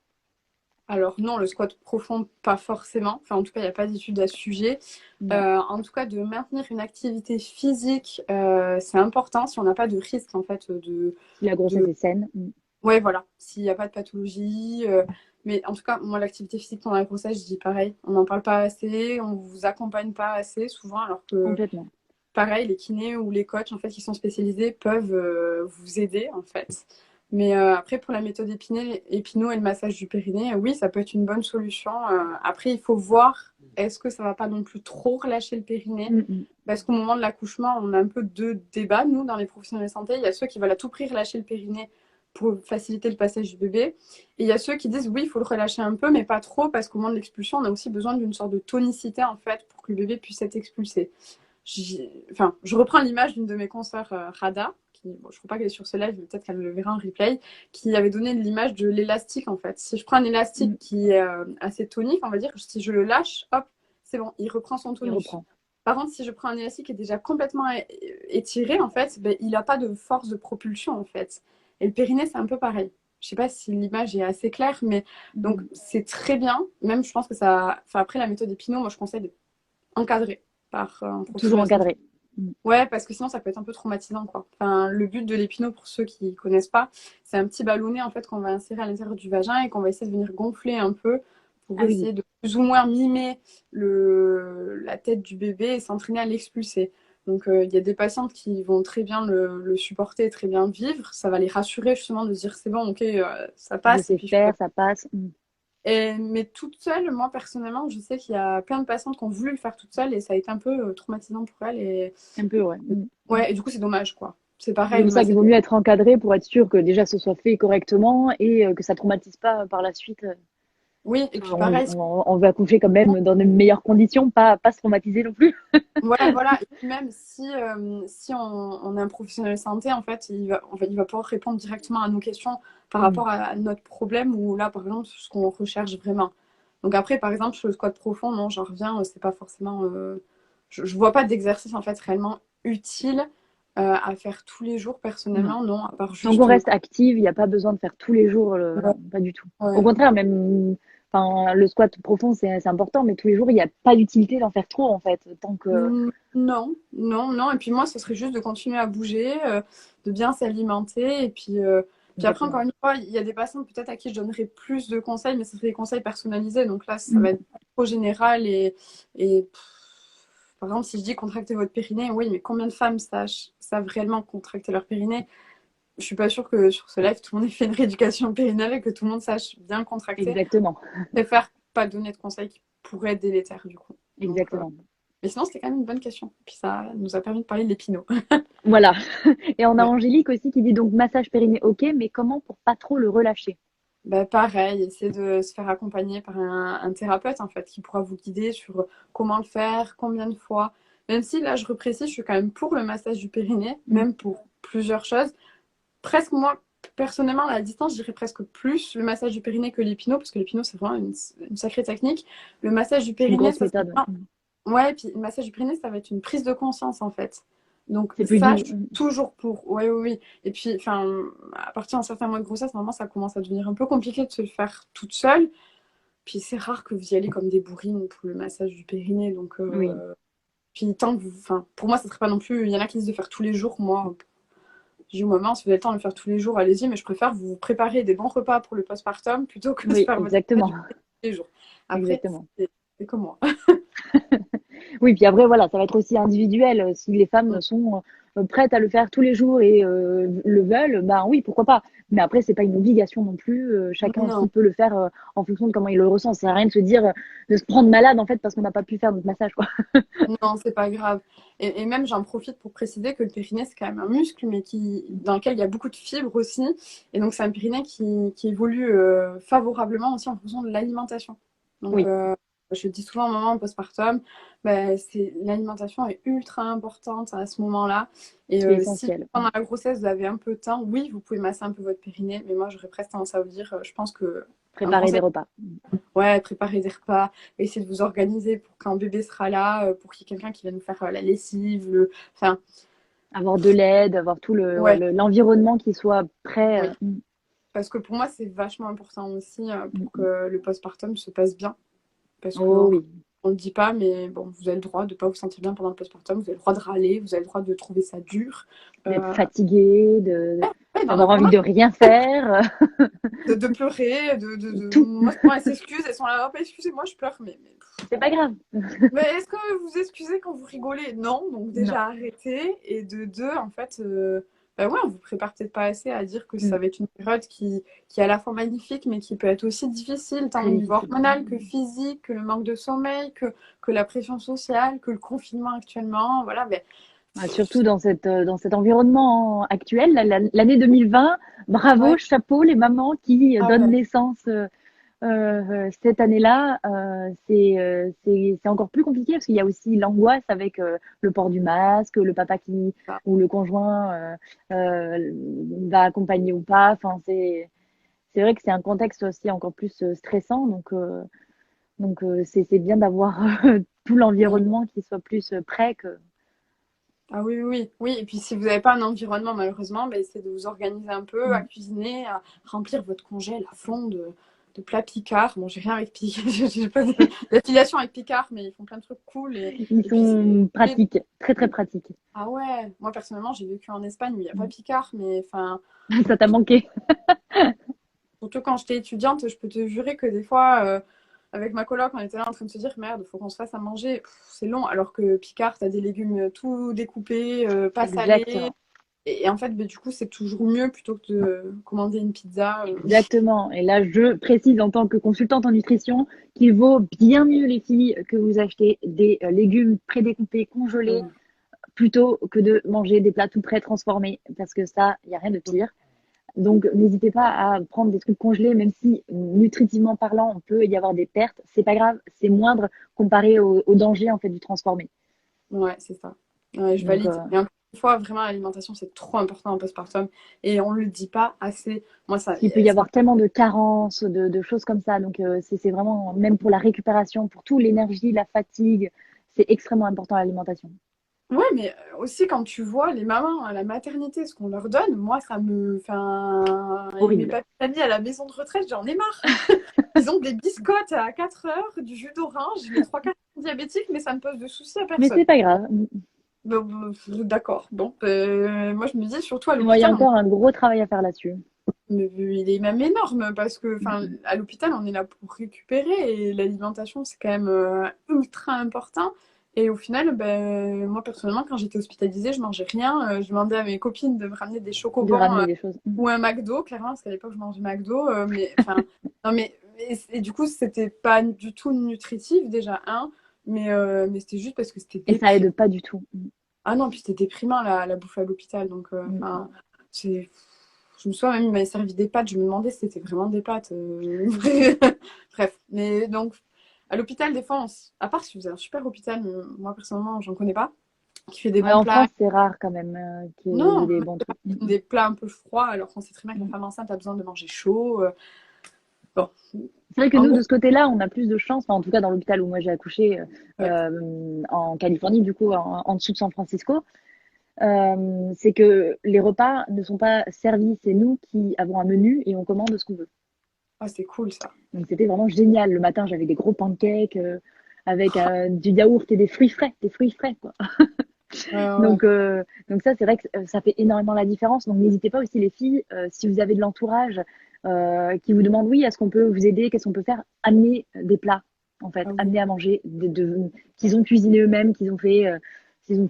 Alors non, le squat profond, pas forcément. Enfin, en tout cas, il n'y a pas d'études à ce sujet. Non. En tout cas, de maintenir une activité physique, c'est important si on n'a pas de risque, en fait, Si la grossesse est saine. Ouais, voilà. S'il n'y a pas de pathologie. Mais en tout cas, moi, l'activité physique pendant la grossesse, je dis pareil. On n'en parle pas assez, on ne vous accompagne pas assez souvent, alors que Complètement. pareil, les kinés ou les coachs en fait, qui sont spécialisés peuvent vous aider en fait. Mais après, pour la méthode Épinot et le massage du périnée, oui, ça peut être une bonne solution. Après, il faut voir, est-ce que ça va pas non plus trop relâcher le périnée? Mm. Parce qu'au moment de l'accouchement, on a un peu deux débats, nous, dans les professionnels de santé. Il y a ceux qui veulent à tout prix relâcher le périnée pour faciliter le passage du bébé. Et il y a ceux qui disent, oui, il faut le relâcher un peu, mais pas trop, parce qu'au moment de l'expulsion, on a aussi besoin d'une sorte de tonicité, en fait, pour que le bébé puisse être expulsé. Enfin, je reprends l'image d'une de mes consoeurs, Rada, qui, bon, je ne crois pas qu'elle est sur ce live, mais peut-être qu'elle le verra en replay, qui avait donné l'image de l'élastique, en fait. Si je prends un élastique qui est assez tonique, on va dire, si je le lâche, hop, c'est bon, il reprend son Il tonus. reprend. Par contre, si je prends un élastique qui est déjà complètement étiré, en fait, ben, il n'a pas de force de propulsion, en fait. Et le périnée, c'est un peu pareil. Je ne sais pas si l'image est assez claire, mais donc c'est très bien. Même, je pense que ça. Enfin, après, la méthode Épinot, moi, je conseille d'être encadré par un Toujours professionnel de santé. encadré. Ouais, parce que sinon, ça peut être un peu traumatisant, quoi. Enfin, le but de l'Épinot, pour ceux qui ne connaissent pas, c'est un petit ballonnet, en fait, qu'on va insérer à l'intérieur du vagin et qu'on va essayer de venir gonfler un peu pour Ah oui, essayer de plus ou moins mimer la tête du bébé et s'entraîner à l'expulser. Donc, il y a des patientes qui vont très bien le supporter et très bien vivre. Ça va les rassurer, justement, de se dire, c'est bon, ok, ça je passe. Et sais puis, faire, ça passe. mais toute seule, moi personnellement, je sais qu'il y a plein de patientes qui ont voulu le faire toute seule et ça a été un peu traumatisant pour elles. Et Un peu, ouais. ouais, et du coup, c'est dommage, quoi. C'est C'est pareil, pour le ça qu'il massage. vaut mieux être encadré pour être sûr que déjà ce soit fait correctement et que ça traumatise pas par la suite. Oui, et Parce puis qu'on pareil, on veut accoucher quand même dans de meilleures conditions, pas se traumatiser non plus. ouais, voilà. Et puis même si on est un professionnel de santé, en fait, il va pouvoir répondre directement à nos questions par rapport à notre problème ou là, par exemple, ce qu'on recherche vraiment. Donc après, par exemple, sur le squat profond, non, j'en reviens, c'est pas forcément. Je vois pas d'exercice en fait réellement utile à faire tous les jours Non. personnellement, non, à part Tant qu'on juste. reste active, il n'y a pas besoin de faire tous les jours, Ouais, non, pas du tout. Au ouais. contraire, même, enfin, le squat profond, c'est important, mais tous les jours, il n'y a pas d'utilité d'en faire trop, en fait, tant que. Non, non, non. Et puis moi, ce serait juste de continuer à bouger, de bien s'alimenter. Et puis après, encore Exactement. une fois, il y a des patients peut-être à qui je donnerais plus de conseils, mais ce serait des conseils personnalisés. Donc là, ça va Mm. être trop général. Par exemple, si je dis contractez votre périnée, oui, mais combien de femmes savent réellement contracter leur périnée? Je suis pas sûre que sur ce live, tout le monde ait fait une rééducation périnale et que tout le monde sache bien contracter. Exactement. Je préfère pas donner de conseils qui pourraient être délétères, du coup. Donc, Exactement. mais sinon, c'était quand même une bonne question. Puis ça nous a permis de parler de l'épinot. Voilà. Et on a Ouais. Angélique aussi qui dit donc massage périnée, ok, mais comment pour pas trop le relâcher? Bah, pareil, essayer de se faire accompagner par un thérapeute en fait qui pourra vous guider sur comment le faire, combien de fois. Même si là, je reprécise, je suis quand même pour le massage du périnée, Mm. même pour plusieurs choses. Presque moi, personnellement, à la distance, je dirais presque plus le massage du périnée que l'épinot, parce que l'épinot, c'est vraiment une sacrée technique. Le massage du C'est une périnée, grosse ça serait méthode. bien. Ouais, et puis le massage du périnée, ça va être une prise de conscience en fait. Donc C'est plus ça, je doux. suis toujours pour. Ouais, oui, oui. Et puis, enfin, à partir d'un certain mois de grossesse, normalement, ça commence à devenir un peu compliqué de se le faire toute seule. Puis c'est rare que vous y allez comme des bourrines pour le massage du périnée. Donc, Oui, puis tant que vous, enfin, pour moi, ça serait pas non plus. Il y en a qui disent de faire tous les jours. Moi, je dis aux mamans, si vous avez le temps de le faire tous les jours, allez-y. Mais je préfère vous préparer des bons repas pour le postpartum plutôt que de oui, faire votre massage exactement. du périnée tous les jours. Après, Exactement. c'est comme moi. Oui, puis après, voilà, ça va être aussi individuel. Si les femmes sont prêtes à le faire tous les jours et le veulent, ben oui, pourquoi pas. Mais après, c'est pas une obligation non plus. Chacun aussi Non. peut le faire en fonction de comment il le ressent. Ça sert à rien de se dire, de se prendre malade en fait parce qu'on n'a pas pu faire notre massage, quoi. Non, c'est pas grave. Et même, j'en profite pour préciser que le périnée, c'est quand même un muscle, mais dans lequel il y a beaucoup de fibres aussi. Et donc, c'est un périnée qui évolue favorablement aussi en fonction de l'alimentation. Donc, Oui, je dis souvent à maman en postpartum, ben, l'alimentation est ultra importante à ce moment-là. Et c'est si essentiel. pendant la grossesse, vous avez un peu de temps, oui, vous pouvez masser un peu votre périnée. Mais moi, j'aurais presque tendance à vous dire, je pense que un Préparer des conseil. repas. Ouais, préparer des repas, essayer de vous organiser pour quand bébé sera là, pour qu'il y ait quelqu'un qui vienne nous faire la lessive, enfin, Avoir de l'aide, avoir tout ouais, ouais, l'environnement qui soit prêt. oui. Parce que pour moi, c'est vachement important aussi Mm, pour mm. que le postpartum se passe bien. Parce Oh qu'on oui, on le dit pas, mais bon, vous avez le droit de pas vous sentir bien pendant le postpartum, vous avez le droit de râler, vous avez le droit de trouver ça dur, D'être euh, fatigué, ouais, d'en d'avoir avoir envie marre, de rien faire, de pleurer, tout. moi souvent elles s'excusent, elles sont là, hop, excusez-moi, je pleure, C'est pas grave. mais est-ce que vous excusez quand vous rigolez? Non, donc Non. déjà arrêtez. Et de deux, en fait, bah ouais, on vous prépare peut-être pas assez à dire que ça Mm. va être une période qui est à la fois magnifique, mais qui peut être aussi difficile, tant Très au niveau difficile. hormonal que physique, que le manque de sommeil, que la pression sociale, que le confinement actuellement. Voilà, mais Surtout dans cet environnement actuel, l'année 2020, bravo, ouais, chapeau les mamans qui ah donnent ouais, naissance cette année-là. C'est encore plus compliqué parce qu'il y a aussi l'angoisse avec le port du masque, le papa qui ça. ou le conjoint va accompagner ou pas. Enfin, c'est vrai que c'est un contexte aussi encore plus stressant. Donc c'est bien d'avoir tout l'environnement qui soit plus prêt que. Ah oui, oui, oui. Oui, et puis si vous n'avez pas un environnement, malheureusement, ben, essayez de vous organiser un peu, à Mm. cuisiner, à remplir votre congèle à fond de plats Picard. Bon, j'ai rien avec Picard, j'ai pas d'affiliation avec Picard, mais ils font plein de trucs cool. Ils Et puis, sont pratiques, très très pratiques. ah ouais, moi personnellement, j'ai vécu en Espagne où il n'y a pas Picard, mais enfin, Ça t'a manqué. surtout quand j'étais étudiante, je peux te jurer que des fois, avec ma coloc, on était là en train de se dire, merde, faut qu'on se fasse à manger. Pff, c'est long, alors que Picard, t'as des légumes tout découpés, pas salés. Exactement. Et en fait, bah, du coup, c'est toujours mieux plutôt que de commander une pizza. Exactement. Et là, je précise en tant que consultante en nutrition qu'il vaut bien mieux, les filles, que vous achetez des légumes prédécoupés, congelés, plutôt que de manger des plats tout prêts, transformés, parce que ça, il n'y a rien de pire. Donc, n'hésitez pas à prendre des trucs congelés, même si nutritivement parlant, on peut y avoir des pertes. C'est pas grave, c'est moindre comparé au danger en fait du transformé. Ouais, c'est ça. Ouais, je Donc, valide. Et encore une fois, vraiment, l'alimentation, c'est trop important en postpartum. Et on ne le dit pas assez. Moi, ça, parce qu'il peut y avoir tellement de carences, de choses comme ça. Donc, c'est vraiment, même pour la récupération, pour tout, l'énergie, la fatigue, c'est extrêmement important l'alimentation. ouais, mais aussi quand tu vois les mamans à la maternité, ce qu'on leur donne, moi, ça me fait un. Et mes Horrible. papis amis à la maison de retraite, j'en ai marre. Ils ont des biscottes à 4 heures, du jus d'orange, les trois quarts sont diabétiques, mais ça ne pose de soucis à Mais personne. c'est pas grave. D'accord. Donc, moi, je me dis, surtout à Moi, il y a l'hôpital, encore un gros travail à faire là-dessus. mais il est même énorme parce que, enfin, à l'hôpital, on est là pour récupérer et l'alimentation, c'est quand même ultra important. Et au final, ben, moi personnellement, quand j'étais hospitalisée, je mangeais rien. Je demandais à mes copines de me ramener des De chocobons ramener des choses. ou un McDo, clairement, parce qu'à l'époque, je mangeais McDo. Mais enfin, non, mais et du coup, c'était pas du tout nutritif déjà, un, mais c'était juste parce que c'était Et ça déprimant. aide pas du tout. Ah non, puis c'était déprimant la bouffe à l'hôpital. Donc, enfin, c'est. Je me souviens même, il m'avait servi des pâtes. Je me demandais si c'était vraiment des pâtes. Bref. Mais donc, à l'hôpital, des fois, à part si vous avez un super hôpital, mais moi personnellement, j'en connais pas, qui fait des Ouais, bons en plats. France, c'est rare quand même qu'il y ait Non, des bons trucs. des plats un peu froids, alors qu'on sait très bien que la femme enceinte a besoin de manger chaud. Bon, C'est vrai que en nous, de gros, ce côté-là, on a plus de chance. Enfin, en tout cas, dans l'hôpital où moi j'ai accouché ouais. en Californie, du coup, en dessous de San Francisco, c'est que les repas ne sont pas servis. C'est nous qui avons un menu et on commande ce qu'on veut. Ah, c'est cool ça. Donc, c'était vraiment génial. Le matin, j'avais des gros pancakes avec du yaourt et des fruits frais, quoi. Ouais. Donc ça, c'est vrai que ça fait énormément la différence. Donc n'hésitez pas aussi les filles, si vous avez de l'entourage qui vous demande oui, est-ce qu'on peut vous aider, qu'est-ce qu'on peut faire, amener des plats en fait, Ah oui. amener à manger, qu'ils ont cuisiné eux-mêmes, s'ils ont fait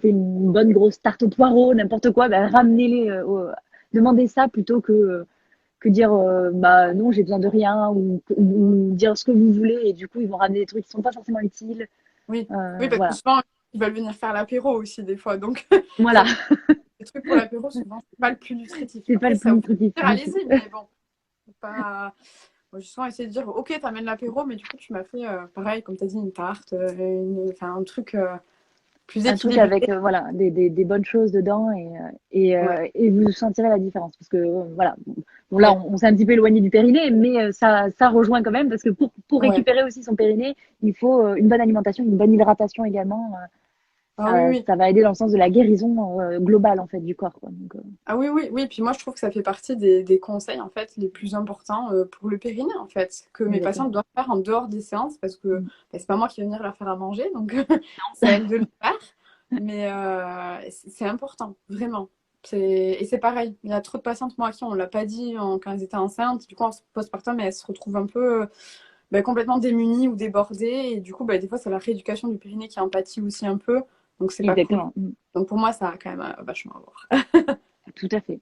une bonne grosse tarte au poireau, n'importe quoi, ben, ramenez-les, demandez ça plutôt que dire bah non, j'ai besoin de rien ou dire ce que vous voulez et du coup ils vont ramener des trucs qui sont pas forcément utiles. Oui. Oui, parce que Voilà, souvent, ils veulent venir faire l'apéro aussi, des fois. Donc, voilà, ça des trucs pour l'apéro, souvent, c'est pas le plus nutritif. c'est pas Après, le plus ça vous fait nutritif plaisir, du tout. allez-y, mais bon, faut pas. Moi, j'ai souvent essayé de dire, ok, t'amènes l'apéro, mais du coup, tu m'as fait, pareil, comme t'as dit, une tarte, enfin, un truc plus Un truc équilibré. avec voilà des bonnes choses dedans Ouais, et vous sentirez la différence parce que voilà bon là ouais, on s'est un petit peu éloigné du périnée mais ça rejoint quand même parce que pour ouais. récupérer aussi son périnée il faut une bonne alimentation une bonne hydratation également Ah oui, oui. ça va aider dans le sens de la guérison globale en fait du corps, quoi. Donc, Ah oui, oui, oui. Puis moi, je trouve que ça fait partie des conseils, en fait, les plus importants pour le périnée, en fait, que mes patients exactement. doivent faire en dehors des séances, parce que Mm. c'est pas moi qui vais venir leur faire à manger, donc c'est à elles de le faire. Mais c'est important, vraiment. Et c'est pareil, il y a trop de patientes, moi, à qui on l'a pas dit quand elles étaient enceintes, du coup, en postpartum, elles se retrouvent un peu complètement démunies ou débordées, et du coup, des fois, c'est la rééducation du périnée qui en pâtit aussi un peu, donc c'est pas cool. Exactement. Mm. Donc pour moi, ça a quand même vachement à voir. Tout à fait.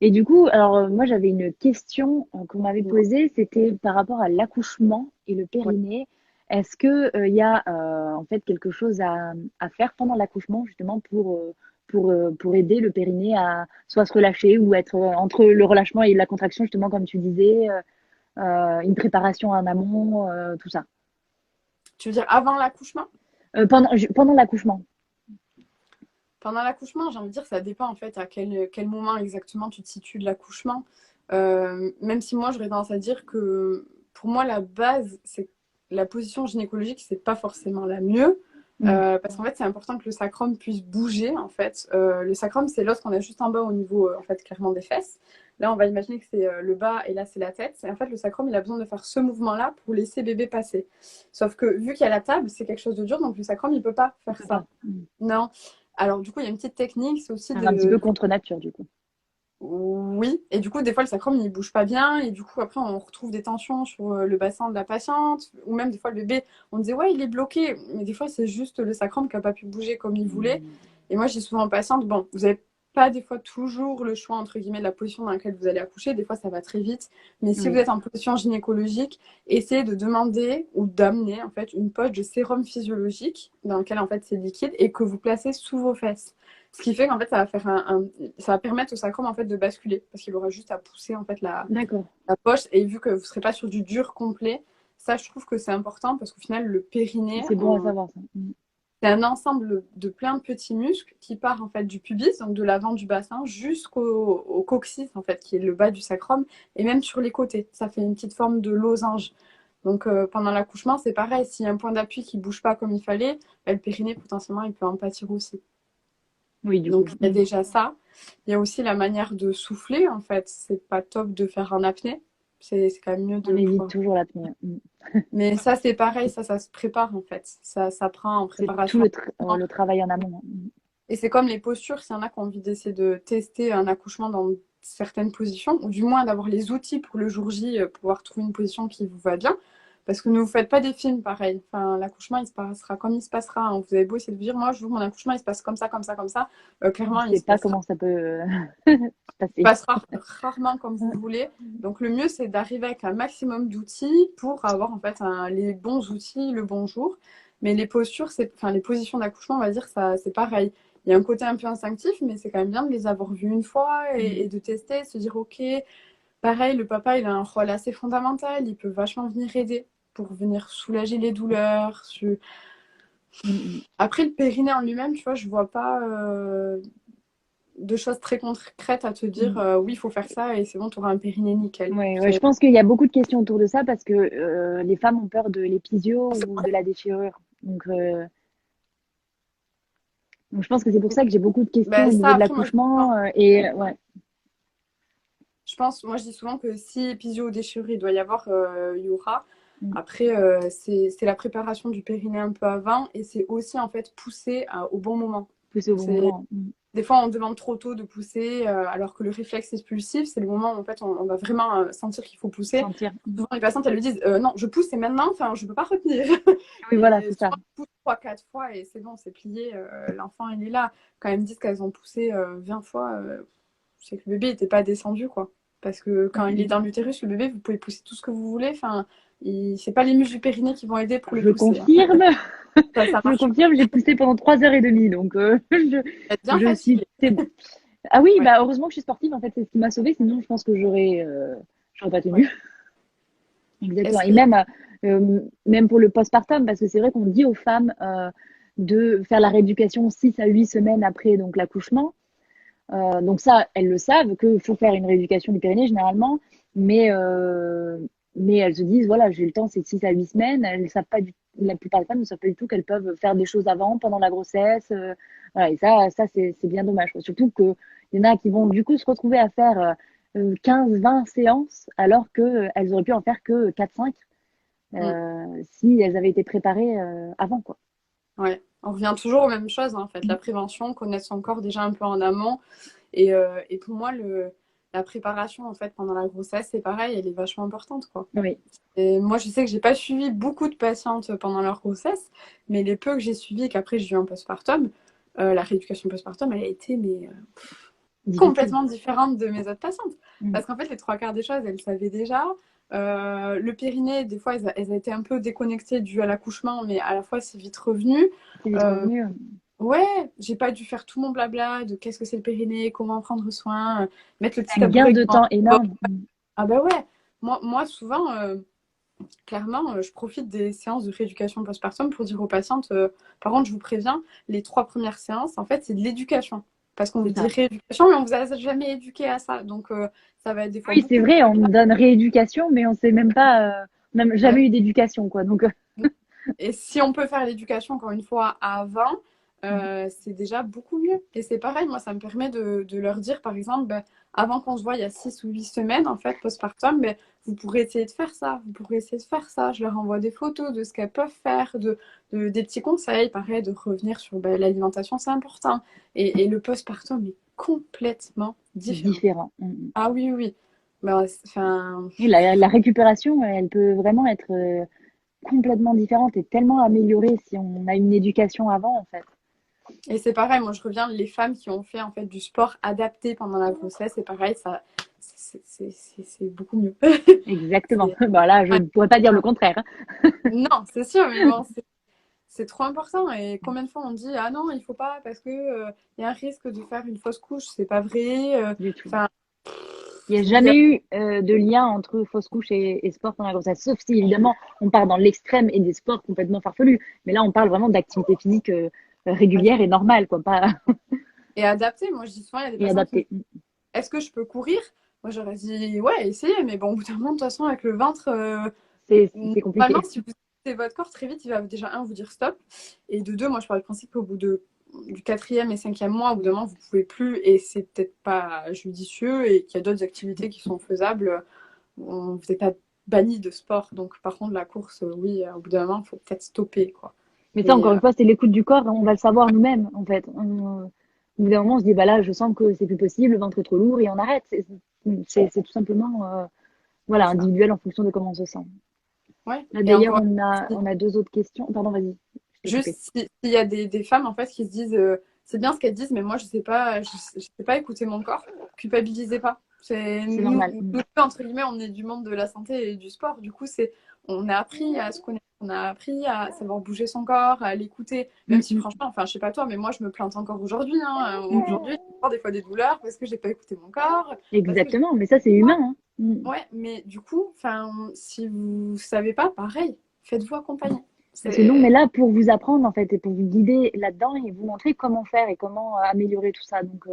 Et du coup, alors moi j'avais une question qu'on m'avait posée, c'était par rapport à l'accouchement et le Ouais. périnée. Est-ce que il y a en fait quelque chose à faire pendant l'accouchement justement pour aider le périnée à soit se relâcher ou être entre le relâchement et la contraction justement comme tu disais, une préparation en amont, tout ça. Tu veux dire avant l'accouchement? Pendant l'accouchement. Pendant l'accouchement, j'ai envie de dire, ça dépend en fait à quel moment exactement tu te situes de l'accouchement. Même si moi, j'aurais tendance à dire que pour moi, la base, c'est la position gynécologique, c'est pas forcément la mieux. Mm. Parce qu'en fait, c'est important que le sacrum puisse bouger. En fait, le sacrum, c'est l'os qu'on a juste en bas au niveau, en fait, clairement des fesses. Là, on va imaginer que c'est le bas et là, c'est la tête. Et en fait, le sacrum, il a besoin de faire ce mouvement-là pour laisser bébé passer. Sauf que vu qu'il y a la table, c'est quelque chose de dur, donc le sacrum, il peut pas On faire peut ça. pas. Mm. Non. Alors, du coup, il y a une petite technique, c'est aussi Un petit peu contre nature du coup. Oui, et du coup, des fois, le sacrum, il bouge pas bien, et du coup, après, on retrouve des tensions sur le bassin de la patiente, ou même des fois, le bébé, on disait, ouais, il est bloqué, mais des fois, c'est juste le sacrum qui a pas pu bouger comme il voulait. Mm. Et moi, j'ai souvent aux patientes, bon, vous avez pas des fois toujours le choix, entre guillemets, de la position dans laquelle vous allez accoucher, des fois, ça va très vite, mais si vous Oui, êtes en position gynécologique, essayez de demander ou d'amener, en fait, une poche de sérum physiologique, dans lequel, en fait, c'est liquide, et que vous placez sous vos fesses. Ce qui fait qu'en fait, ça va faire ça va permettre au sacrum en fait de basculer parce qu'il aura juste à pousser en fait d'accord. la poche et vu que vous serez pas sur du dur complet, ça je trouve que c'est important parce qu'au final le périnée, C'est bon à savoir ça. Mm. c'est un ensemble de plein de petits muscles qui part en fait du pubis, donc de l'avant du bassin, jusqu'au coccyx en fait, qui est le bas du sacrum, et même sur les côtés. Ça fait une petite forme de losange. Donc pendant l'accouchement, c'est pareil. S'il y a un point d'appui qui bouge pas comme il fallait, le périnée potentiellement il peut en pâtir aussi. Oui, du Donc, coup. il y a Mm. déjà ça. Il y a aussi la manière de souffler, en fait. C'est pas top de faire en apnée. C'est quand même mieux On de évite pouvoir. toujours l'apnée. Mm. Mais ça, c'est pareil, ça se prépare, en fait. Ça prend en C'est tout préparation. le travail en amont. Mm. Et c'est comme les postures, s'il y en a qui ont envie d'essayer de tester un accouchement dans certaines positions, ou du moins d'avoir les outils pour le jour J, pouvoir trouver une position qui vous va bien. Parce que ne vous faites pas des films pareils. Enfin, l'accouchement, il se passera comme il se passera, hein. Vous avez beau essayer de vous dire, moi, je veux que mon accouchement, il se passe comme ça, comme ça, comme ça. On Clairement, ne il sait se pas passera comment ça peut se passer. passera rarement comme vous voulez. Donc le mieux, c'est d'arriver avec un maximum d'outils pour avoir en fait les bons outils le bon jour. Mais les postures, enfin les positions d'accouchement, on va dire, ça c'est pareil. Il y a un côté un peu instinctif, mais c'est quand même bien de les avoir vus une fois Mm. et de tester, se dire ok, pareil, le papa il a un rôle assez fondamental, il peut vachement venir aider pour venir soulager les douleurs. Mm. Après le périnée en lui-même, tu vois, je vois pas de choses très concrètes à te dire Mm. oui, il faut faire ça et c'est bon, tu auras un périnée nickel. Ouais, ouais, je pense qu'il y a beaucoup de questions autour de ça parce que les femmes ont peur de l'épisio ou de la déchirure. Donc je pense que c'est pour ça que j'ai beaucoup de questions Ben, au ça, niveau de après, moi, l'accouchement. Et ouais, je pense, moi, je dis souvent que si épisio ou déchirure, il doit y avoir, il y aura. mm, Après, c'est la préparation du périnée un peu avant et c'est aussi, en fait, pousser au bon moment. pousser au bon C'est moment. Mm. Des fois, on demande trop tôt de pousser, alors que le réflexe expulsif, c'est le moment où en fait, on va vraiment sentir qu'il faut pousser. Sentir. Mm. Souvent, les patientes, elles lui disent non, je pousse, c'est maintenant, enfin, je ne peux pas retenir. Oui, voilà, Et c'est ça. souvent, elles poussent 3-4 fois et c'est bon, c'est plié, l'enfant, il est là. Quand elles me disent qu'elles ont poussé 20 fois, c'est que le bébé n'était pas descendu, quoi. Parce que quand il est Mm. dans l'utérus, le bébé, vous pouvez pousser tout ce que vous voulez. Enfin, c'est pas les muscles du périnée qui vont aider pour le Je pousser, hein. confirme. Ça Je marche confirme, j'ai poussé pendant 3 heures et demie. Donc pas. Bien je suis. fatigué. Ah oui, Ouais. bah heureusement que je suis sportive. En fait, c'est ce qui m'a sauvée. Sinon, je pense que j'aurais pas Ouais. tenu. Exactement. Est-ce Et que même pour le postpartum, parce que c'est vrai qu'on dit aux femmes de faire la rééducation 6 à 8 semaines après donc l'accouchement. Donc ça, elles le savent qu'il faut faire une rééducation du périnée généralement, mais mais elles se disent, voilà, j'ai le temps, c'est 6 à 8 semaines. Elles savent pas la plupart des femmes ne savent pas du tout qu'elles peuvent faire des choses avant, pendant la grossesse. Voilà, et ça c'est bien dommage, quoi. Surtout qu'il y en a qui vont du coup se retrouver à faire 15-20 séances alors qu'elles auraient pu en faire que 4-5 Mm. si elles avaient été préparées avant, quoi. Ouais. On revient toujours aux mêmes choses, hein, en fait. La prévention, connaître son corps déjà un peu en amont. Et pour moi, la préparation, en fait, pendant la grossesse, c'est pareil, elle est vachement importante, quoi. Oui, Et moi, je sais que j'ai pas suivi beaucoup de patientes pendant leur grossesse, mais les peu que j'ai suivies et qu'après j'ai eu en postpartum, la rééducation postpartum, elle a été difficile. complètement différente de mes autres patientes. Mm. Parce qu'en fait, les trois quarts des choses, elles savaient déjà. Le périnée, des fois, elles ont été un peu déconnectées dû à l'accouchement, mais à la fois, c'est vite revenu. C'est vite Euh, revenu. ouais, j'ai pas dû faire tout mon blabla de qu'est-ce que c'est le périnée, comment en prendre soin, mettre le petit Un gain tabouret. de temps énorme. Ah bah ouais, moi souvent, clairement, je profite des séances de rééducation postpartum pour dire aux patientes, par contre, je vous préviens, les 3 premières séances, en fait, c'est de l'éducation. Parce qu'on vous C'est dit ça. rééducation, mais on vous a jamais éduqué à ça. Donc, ça va être des fois Oui, c'est beaucoup de vrai, on blabla. donne rééducation, mais on sait même pas, même Ouais. jamais eu d'éducation, quoi. Donc, Et si on peut faire l'éducation, encore une fois, avant, c'est déjà beaucoup mieux. Et c'est pareil, moi, ça me permet de leur dire, par exemple, ben, avant qu'on se voit il y a 6 ou 8 semaines, en fait, postpartum, ben, vous pourrez essayer de faire ça, vous pourrez essayer de faire ça. Je leur envoie des photos de ce qu'elles peuvent faire, des petits conseils, pareil, de revenir sur ben, l'alimentation, c'est important. Et le postpartum est complètement différent. différent. Mm. Ah oui, oui, oui. Ben, enfin, Et la récupération, elle peut vraiment être complètement différente et tellement améliorée si on a une éducation avant, en fait. et c'est pareil, moi je reviens, les femmes qui ont fait en fait du sport adapté pendant la grossesse, c'est pareil, ça, c'est beaucoup mieux. Exactement. C'est- Bon, là, je ouais. ne pourrais pas dire le contraire, hein. Non, c'est sûr, mais bon, c'est trop important. Et combien de fois on dit, ah non, il faut pas parce que il y a un risque de faire une fausse couche, c'est pas vrai. Du tout. Enfin, Il n'y a je veux dire, jamais eu de lien entre fausse couche et sport pendant la grossesse, sauf si évidemment on part dans l'extrême et des sports complètement farfelus. Mais là, on parle vraiment d'activité physique régulière et normale, quoi, pas et adapté. Moi je dis souvent, il y a des et patients qui me adaptée. disent, est-ce que je peux courir? Moi j'aurais dit, ouais, essayez, mais bon, au bout d'un moment, de toute façon, avec le ventre, C'est normalement, compliqué. si vous écoutez votre corps, très vite, il va déjà, un, vous dire stop. Et de deux, moi, je parle du principe qu'au bout du quatrième et cinquième mois, au bout d'un moment, vous ne pouvez plus et c'est peut-être pas judicieux et qu'il y a d'autres activités qui sont faisables. Vous n'êtes pas banni de sport. Donc, par contre, la course, oui, au bout d'un moment, il faut peut-être stopper, quoi. Mais ça, Et encore une fois, c'est l'écoute du corps. On va le savoir nous-mêmes, en fait. Au bout d'un moment, on se dit, bah là, je sens que c'est plus possible, le ventre est trop lourd et on arrête. C'est tout simplement, c'est voilà, ça. individuel en fonction de comment on se sent. Ouais. Là, Et d'ailleurs, encore, on a deux autres questions. Pardon, vas-y, je t'ai coupé. juste s'il y a des femmes, en fait, qui se disent, c'est bien ce qu'elles disent, mais moi, je sais pas écouter mon corps, culpabilisez pas. C'est C'est normal. nous, entre guillemets, on est du monde de la santé et du sport. Du coup, on a appris à se connaître, on a appris à savoir bouger son corps, à l'écouter. Même si, Mm. franchement, enfin, je sais pas toi, mais moi, je me plante encore aujourd'hui, hein. Aujourd'hui, j'ai encore des fois des douleurs parce que j'ai pas écouté mon corps, parce que j'ai Exactement, mais ça, c'est humain, hein. Mm. ouais, mais du coup, enfin, si vous savez pas, pareil, faites-vous accompagner. Parce que nous, on est C'est là pour vous apprendre, en fait, et pour vous guider là-dedans et vous montrer comment faire et comment améliorer tout ça. Donc,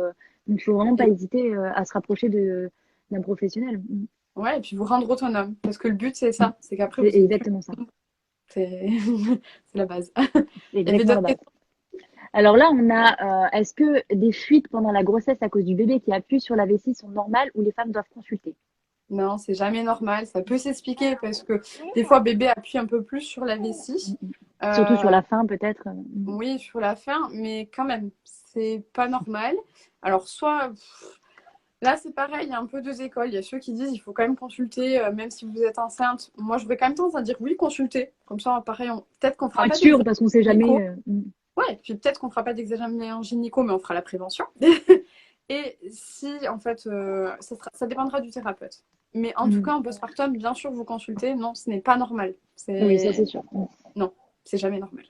il faut vraiment pas et, hésiter à se rapprocher d'un professionnel. Mm. ouais, et puis vous rendre autonome, parce que le but c'est ça, c'est qu'après C'est vous ayez plus, exactement ça. c'est c'est la base. C'est Il y avait exactement la d'autres base. questions? Alors là, on a, est-ce que des fuites pendant la grossesse à cause du bébé qui appuie sur la vessie sont normales ou les femmes doivent consulter? Non, c'est jamais normal. Ça peut s'expliquer parce que des fois bébé appuie un peu plus sur la vessie. Surtout sur Euh, la fin, peut-être. oui, sur la fin, mais quand même, c'est pas normal. Alors soit là, c'est pareil, il y a un peu deux écoles. Il y a ceux qui disent il faut quand même consulter, même si vous êtes enceinte. Moi, je vais quand même tendance à dire oui, consulter. Comme ça, pareil, peut-être qu'on Pour fera être pas sûr, d'examen parce qu'on sait jamais. gynéco. Ouais, puis peut-être qu'on fera pas d'examen gynéco, mais on fera la prévention. Et si, en fait, ça dépendra du thérapeute. Mais en tout Mm. cas, en postpartum, bien sûr, vous consultez. Non, ce n'est pas normal. Oui, ça C'est c'est sûr. non, c'est jamais normal.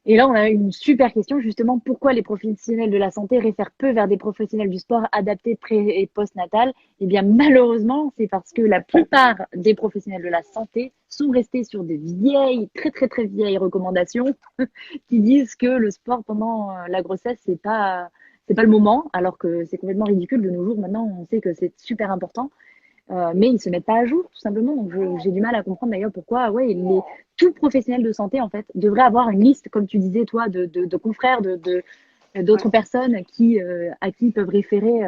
Et là, on a une super question, justement, pourquoi les professionnels de la santé réfèrent peu vers des professionnels du sport adaptés pré- et post-natal? Eh bien, malheureusement, c'est parce que la plupart des professionnels de la santé sont restés sur de vieilles, très très très vieilles recommandations qui disent que le sport pendant la grossesse, c'est pas le moment, alors que c'est complètement ridicule de nos jours. Maintenant, on sait que c'est super important. mais ils se mettent pas à jour, tout simplement. Donc, j'ai du mal à comprendre d'ailleurs pourquoi, ouais, tout professionnel de santé, en fait, devrait avoir une liste, comme tu disais, toi, de confrères, Ouais. d'autres personnes à qui ils peuvent référer,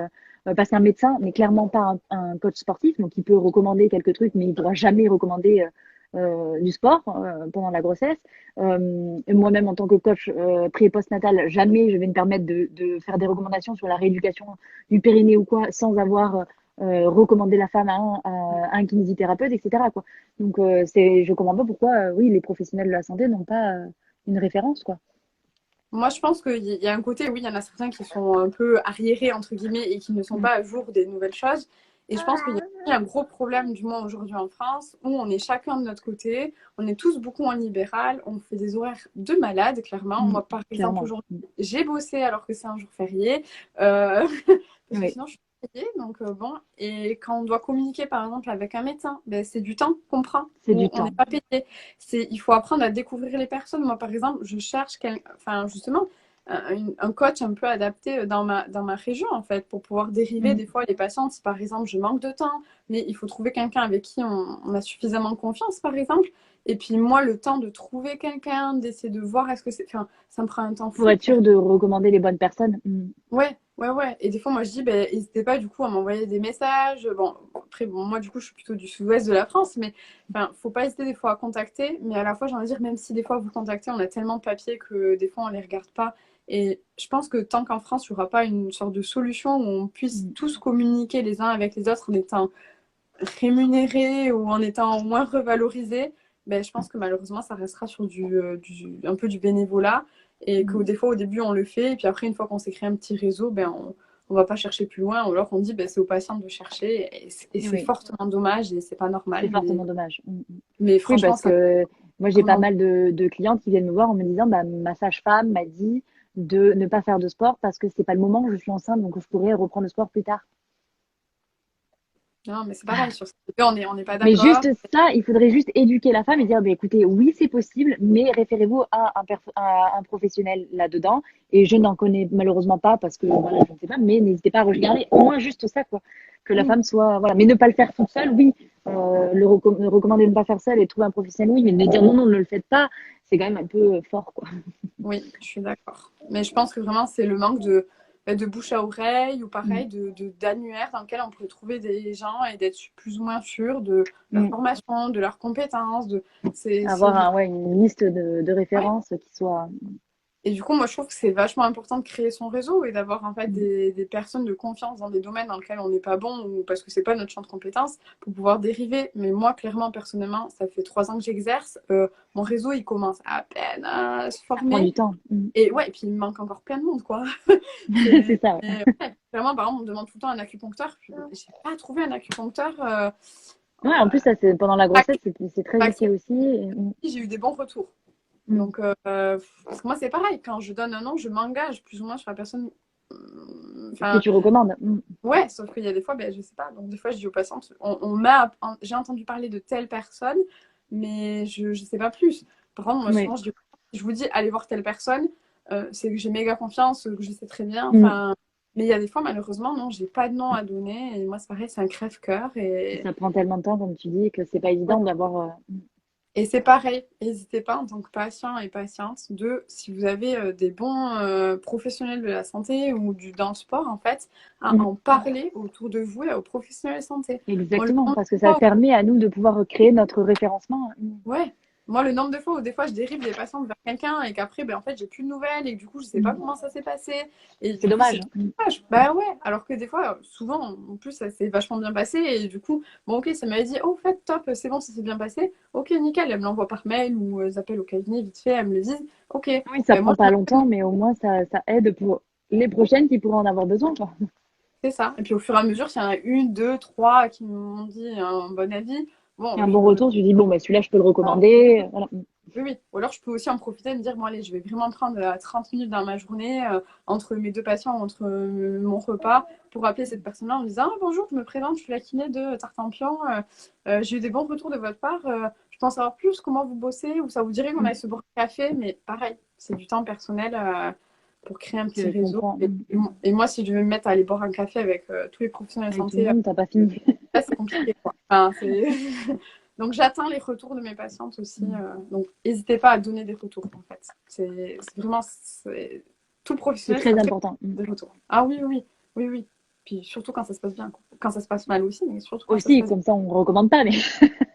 parce qu'un médecin n'est clairement pas un coach sportif, donc il peut recommander quelques trucs, mais il ne pourra jamais recommander du sport pendant la grossesse. Moi-même, en tant que coach pré- et post-natal, jamais je vais me permettre de faire des recommandations sur la rééducation du périnée ou quoi, sans avoir recommandé la femme à un kinésithérapeute, etc., quoi. Donc, je comprends pas pourquoi, oui, les professionnels de la santé n'ont pas une référence, quoi. Moi, je pense qu'il y a un côté, oui, il y en a certains qui sont un peu arriérés, entre guillemets, et qui ne sont Mm. pas à jour des nouvelles choses. Et je pense qu'il y a aussi un gros problème, du moins aujourd'hui en France, où on est chacun de notre côté, on est tous beaucoup en libéral, on fait des horaires de malade, clairement. Mm. Moi, par exemple, Clairement. aujourd'hui, Mm. j'ai bossé alors que c'est un jour férié, euh, parce que Oui. sinon, je suis payée. Donc, bon, et quand on doit communiquer, par exemple, avec un médecin, ben, c'est du temps qu'on prend, C'est où du on n'est temps. pas payé. Il faut apprendre à découvrir les personnes. Moi, par exemple, je cherche enfin, justement, un coach un peu adapté dans ma région, en fait, pour pouvoir dériver Mm. des fois les patients. Si par exemple je manque de temps, mais il faut trouver quelqu'un avec qui on a suffisamment confiance, par exemple. Et puis moi, le temps de trouver quelqu'un, d'essayer de voir est-ce que c'est. Enfin, ça me prend un temps Pour fou être pour. sûr de recommander les bonnes personnes. Mm. Ouais, ouais, ouais. Et des fois, moi, je dis, ben, n'hésitez pas, du coup, à m'envoyer des messages. Bon, après, bon, moi, du coup, je suis plutôt du sud-ouest de la France, mais enfin, faut pas hésiter des fois à contacter. Mais à la fois, j'ai envie de dire, même si des fois vous contactez, on a tellement de papiers que des fois, on les regarde pas. Et je pense que tant qu'en France, il n'y aura pas une sorte de solution où on puisse Mm. tous communiquer les uns avec les autres en étant rémunérés ou en étant au moins revalorisés, ben, je pense que malheureusement, ça restera sur un peu du bénévolat et que Mm. des fois, au début, on le fait. Et puis après, une fois qu'on s'est créé un petit réseau, ben, on va pas chercher plus loin. Ou alors, on dit, ben, c'est aux patients de chercher. Et c'est Oui, fortement dommage et c'est pas c'est normal. fortement dommage. Mm. Mm. Mais Oui, franchement, parce ça que moi, j'ai pas vraiment. mal de clientes qui viennent me voir en me disant, bah, ma sage-femme m'a dit de ne pas faire de sport parce que c'est pas le moment, je suis enceinte, donc je pourrais reprendre le sport plus tard. Non, mais c'est pareil. Sur ce on n'est pas Mais d'accord. juste ça, il faudrait juste éduquer la femme et dire, bah, écoutez, oui, c'est possible, mais référez-vous à un professionnel là-dedans. Et je n'en connais malheureusement pas parce que voilà, je ne sais pas, mais n'hésitez pas à regarder au moins juste ça, quoi. Que la Oui, femme soit, voilà, mais ne pas le faire toute seule, oui. Recommander de ne pas faire seule et trouver un professionnel, oui, mais de dire non, non, ne le faites pas, c'est quand même un peu fort, quoi. oui, je suis d'accord. Mais je pense que vraiment, c'est le manque de bouche à oreille ou pareil, d'annuaire dans lequel on pourrait trouver des gens et d'être plus ou moins sûr de leur Mm. formation, de leurs compétences. Avoir Vraiment. ouais, une liste de Ouais. références qui soit. Et du coup, moi, je trouve que c'est vachement important de créer son réseau et d'avoir en fait Mm. des personnes de confiance dans des domaines dans lesquels on n'est pas bon ou parce que c'est pas notre champ de compétences pour pouvoir dériver. Mais moi, clairement, personnellement, ça fait 3 ans que j'exerce. Mon réseau, il commence à peine à se Ça prend du former. temps. Mm. Et ouais, et puis il me manque encore plein de monde, quoi. C'est ça. Ouais. Ouais, vraiment, par exemple, on me demande tout le temps un acupuncteur. Puis, j'ai pas trouvé un acupuncteur. Ouais, en plus, ça, c'est, pendant la Pas grossesse, c'est très pas ok aussi. j'ai eu des bons retours. Mm. Donc, parce que moi, c'est pareil. Quand je donne un nom, je m'engage plus ou moins sur la personne. Que Enfin, tu recommandes. Mm. ouais, sauf qu'il y a des fois, ben, je sais pas. Donc, des fois, je dis aux patients, j'ai entendu parler de telle personne, mais je sais pas plus. Par contre, moi, Oui. souvent, je vous dis, allez voir telle personne. C'est que j'ai méga confiance, que je sais très bien. Mm. Enfin, mais il y a des fois, malheureusement, non, j'ai pas de nom à donner. Et moi, c'est pareil, c'est un crève-cœur. Ça prend tellement de temps, comme tu dis, que c'est pas Ouais. évident d'avoir. Et c'est pareil, n'hésitez pas en tant que patient et patiente si vous avez des bons professionnels de la santé ou dans le sport en fait, à Mm. en parler autour de vous et aux professionnels de santé. Moi, le Exactement, nombre parce que de ça fois permet à nous de pouvoir créer notre référencement. Mm. ouais, moi le nombre de fois où des fois je dérive des patients vers quelqu'un et qu'après ben en fait j'ai plus de nouvelles et que du coup je sais pas Mm. comment ça s'est passé et C'est du coup c'est dommage. trop Mm. dommage. Bah ouais, alors que des fois souvent en plus ça s'est vachement bien passé et du coup bon ok ça m'avait dit oh en fait top c'est bon ça s'est bien passé ok nickel elle me l'envoie par mail ou elles appellent au cabinet vite fait elles me le disent ok Oui, ça ben moi prend pas longtemps, mais au moins ça aide pour les prochaines qui pourraient en avoir besoin, quoi. c'est ça et puis au fur et à mesure s'il y en a une deux trois qui m'ont dit un bon avis Et bon un bon je retour, tu dis, bon, bah, celui-là, je peux le recommander. Voilà. oui, oui. Ou alors je peux aussi en profiter et me dire, bon allez, je vais vraiment prendre 30 minutes dans ma journée, entre mes deux patients, entre mon repas, pour appeler cette personne-là en me disant, ah, bonjour, je me présente, je suis la kiné de Tartampion, j'ai eu des bons retours de votre part, je pense savoir plus comment vous bossez, ou ça vous dirait qu'on Mm. aille se boire un café, mais pareil, c'est du temps personnel. pour créer un petit Je réseau. comprends. Et moi, si je veux me mettre à aller boire un café avec tous les professionnels de Avec tout le santé, monde, t'as pas fini. là, c'est compliqué, quoi. Enfin, donc, j'attends les retours de mes patientes aussi. Donc, n'hésitez pas à donner des retours, en fait. C'est vraiment... Tout C'est professionnel très sera très important. des retours. Ah oui, oui, oui, oui. Puis surtout quand ça se passe bien, quoi. Quand ça se passe mal aussi, mais surtout quand ça se Aussi, passe bien. comme ça, on recommande pas, mais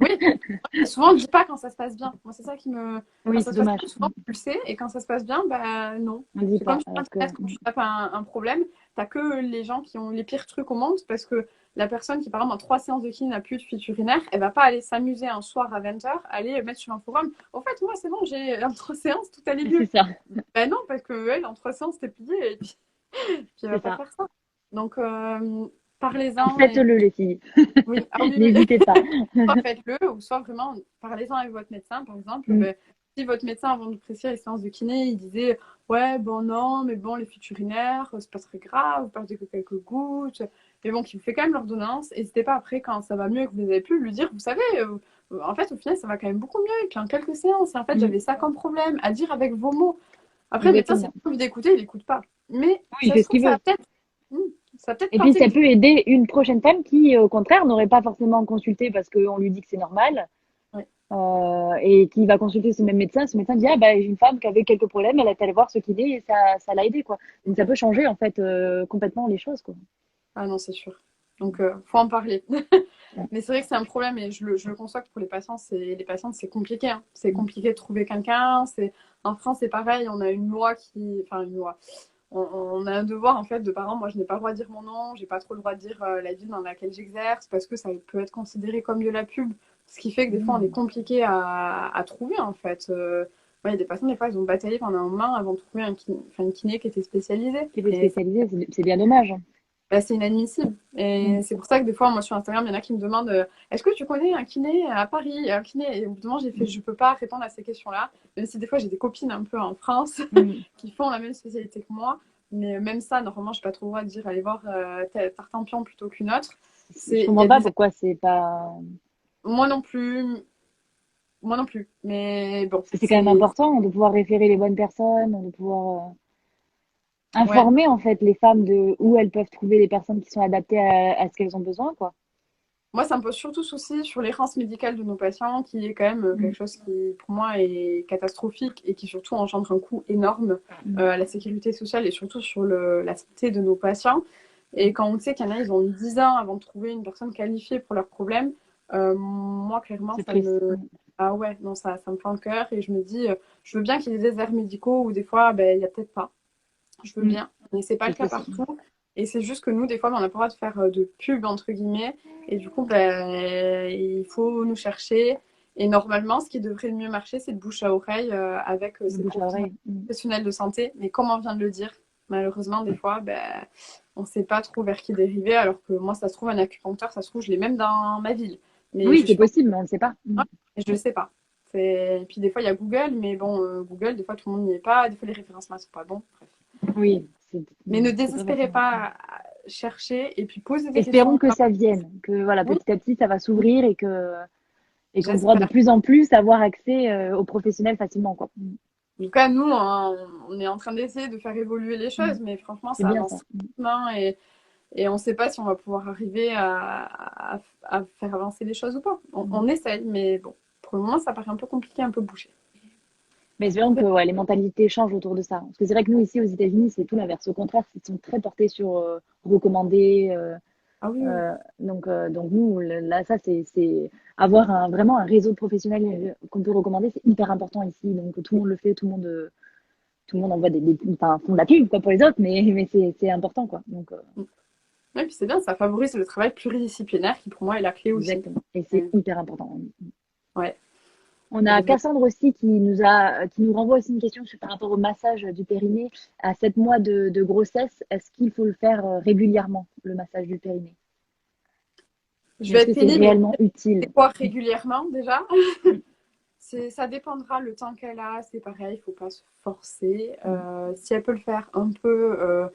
Oui, souvent on ne dit pas quand ça se passe bien. Moi, c'est ça qui me. Quand oui, ça c'est se passe dommage. mal, souvent tu le sais, et quand ça se passe bien, bah non. On dit C'est comme pas, sur alors que Internet, quand tu tapes un problème, t'as que les gens qui ont les pires trucs au monde, parce que la personne qui, par exemple, en 3 séances de kiné n'a plus de fuite urinaire, elle va pas aller s'amuser un soir à 20h, aller mettre sur un forum. En fait, moi, c'est bon, j'ai en 3 séances, tout allait c'est mieux. ça, Ben non, parce que elle, en 3 séances, t'es plié, et puis elle va c'est pas ça. faire ça. Donc, parlez-en. Et... Faites-le, les filles. Oui, ah oui, oui. N'hésitez pas. Soit faites-le, ou soit vraiment parlez-en avec votre médecin, par exemple. Mm. Ben, si votre médecin, avant de prescrire les séances de kiné, il disait ouais, bon, non, mais bon, les fuites urinaires, c'est pas très grave, vous perdez que quelques gouttes. Mais bon, qui vous fait quand même l'ordonnance, n'hésitez pas après, quand ça va mieux et que vous n'avez plus, lui dire vous savez, en fait, au final, ça va quand même beaucoup mieux. Et puis en quelques séances, et en fait, Mm. j'avais ça comme problème, à dire avec vos mots. Après, le médecin, c'est Exactement. pas envie d'écouter, il n'écoute pas. Mais Oui, il ça fait se ce trouve, qu'il veut. hmm, ça a peut-être Et puis, planté ça une peut aider une prochaine femme qui, au contraire, n'aurait pas forcément consulté parce qu'on lui dit que c'est normal. ouais. Et qui va consulter ce médecin dit ah bah j'ai une femme qui avait quelques problèmes, elle est allée voir ce kiné et ça l'a aidé quoi. Donc ça peut changer en fait complètement les choses quoi. Ah non, c'est sûr. Donc, faut en parler. Mais c'est vrai que c'est un problème et je le conçois que pour les patients, les patientes, c'est compliqué, hein. C'est compliqué de trouver quelqu'un. En France, c'est pareil. On a une loi enfin, une loi. On a un devoir, en fait, de parents. Moi, je n'ai pas le droit de dire mon nom. J'ai pas trop le droit de dire la ville dans laquelle j'exerce parce que ça peut être considéré comme de la pub. Ce qui fait que des fois, on est compliqué à trouver, en fait. Ouais, il y a des patients, des fois, ils ont bataillé pendant un moment avant de trouver une kiné qui était spécialisée. Qui est Et spécialisé, c'est bien dommage. bah, c'est inadmissible. Et Mm. c'est pour ça que des fois, moi, sur Instagram, il y en a qui me demandent est-ce que tu connais un kiné à Paris, un kiné? Et au bout d'un moment, j'ai fait je peux pas répondre à ces questions-là. Même si des fois, j'ai des copines un peu en France Mm. qui font la même spécialité que moi. Mais même ça, normalement, je n'ai pas trop le droit de dire aller voir Tartampion plutôt qu'une autre. Je Il y comprends a pas des... pourquoi c'est pas. Moi non plus. Moi non plus. Mais bon, Parce que c'est quand même important de pouvoir référer les bonnes personnes, de pouvoir ouais. informer en fait les femmes de où elles peuvent trouver les personnes qui sont adaptées à ce qu'elles ont besoin quoi. Moi, ça me pose surtout souci sur l'errance médicale de nos patients, qui est quand même Mm. quelque chose qui, pour moi, est catastrophique et qui surtout engendre un coût énorme Mm. à la sécurité sociale et surtout sur la santé de nos patients. Et quand on sait qu'il y en a, ils ont eu 10 ans avant de trouver une personne qualifiée pour leurs problèmes, moi, clairement, C'est ça triste. me... Ah ouais, non, ça me prend le cœur et je me dis, je veux bien qu'il y ait des déserts médicaux où des fois, ben, il n'y a peut-être pas. Je veux Mm. bien, mais c'est pas le C'est cas possible. partout. Et c'est juste que nous, des fois, ben, on n'a pas le droit de faire de pub, entre guillemets. Et du coup, ben, il faut nous chercher. Et normalement, ce qui devrait le mieux marcher, c'est de bouche à oreille avec Le ces bouche à oreille. professionnels de santé. Mais comme on vient de le dire, malheureusement, des fois, ben, on ne sait pas trop vers qui dériver. Alors que moi, ça se trouve, un acupuncteur, ça se trouve, je l'ai même dans ma ville. Mais Oui, je c'est suis pas... possible, mais on ne sait pas. Mm. Je ne sais pas. Et puis des fois, il y a Google, mais bon, Google, des fois, tout le monde n'y est pas. Des fois, les référencements ne sont pas bons. Bref. Oui, Mais ne c'est pas désespérez facile. pas à chercher et puis posez des Espérons questions. que ça vienne, que voilà, Oui, petit à petit, ça va s'ouvrir et qu'on pourra de j'espère. plus en plus avoir accès aux professionnels facilement, quoi. En tout cas, nous, on est en train d'essayer de faire évoluer les Mm. choses, mais franchement, C'est ça bien avance ça. tranquillement et on ne sait pas si on va pouvoir arriver à faire avancer les choses ou pas. Mm. On essaye, mais bon, pour le moment, ça paraît un peu compliqué, un peu bouché. Mais espérons que ouais, les mentalités changent autour de ça. Parce que c'est vrai que nous, ici, aux États-Unis, c'est tout l'inverse. Au contraire, ils sont très portés sur recommander. Ah oui, oui. Donc nous, là, ça, c'est avoir vraiment un réseau de professionnels qu'on peut recommander, c'est hyper important ici. Donc tout le monde le fait, tout le monde envoie enfin, font de la pub quoi, pour les autres, mais c'est important, quoi. Donc, Ouais, puis c'est bien, ça favorise le travail pluridisciplinaire qui, pour moi, est la clé aussi. exactement. Et c'est Ouais. hyper important. Ouais. On a Cassandre aussi qui nous renvoie aussi une question par rapport au massage du périnée à 7 mois de grossesse. Est-ce qu'il faut le faire régulièrement, le massage du périnée? Je vais Est-ce être que c'est pénible, mais réellement utile? c'est quoi régulièrement déjà? Mm, Ça dépendra le temps qu'elle a, c'est pareil, il ne faut pas se forcer. mm, Si elle peut le faire un peu.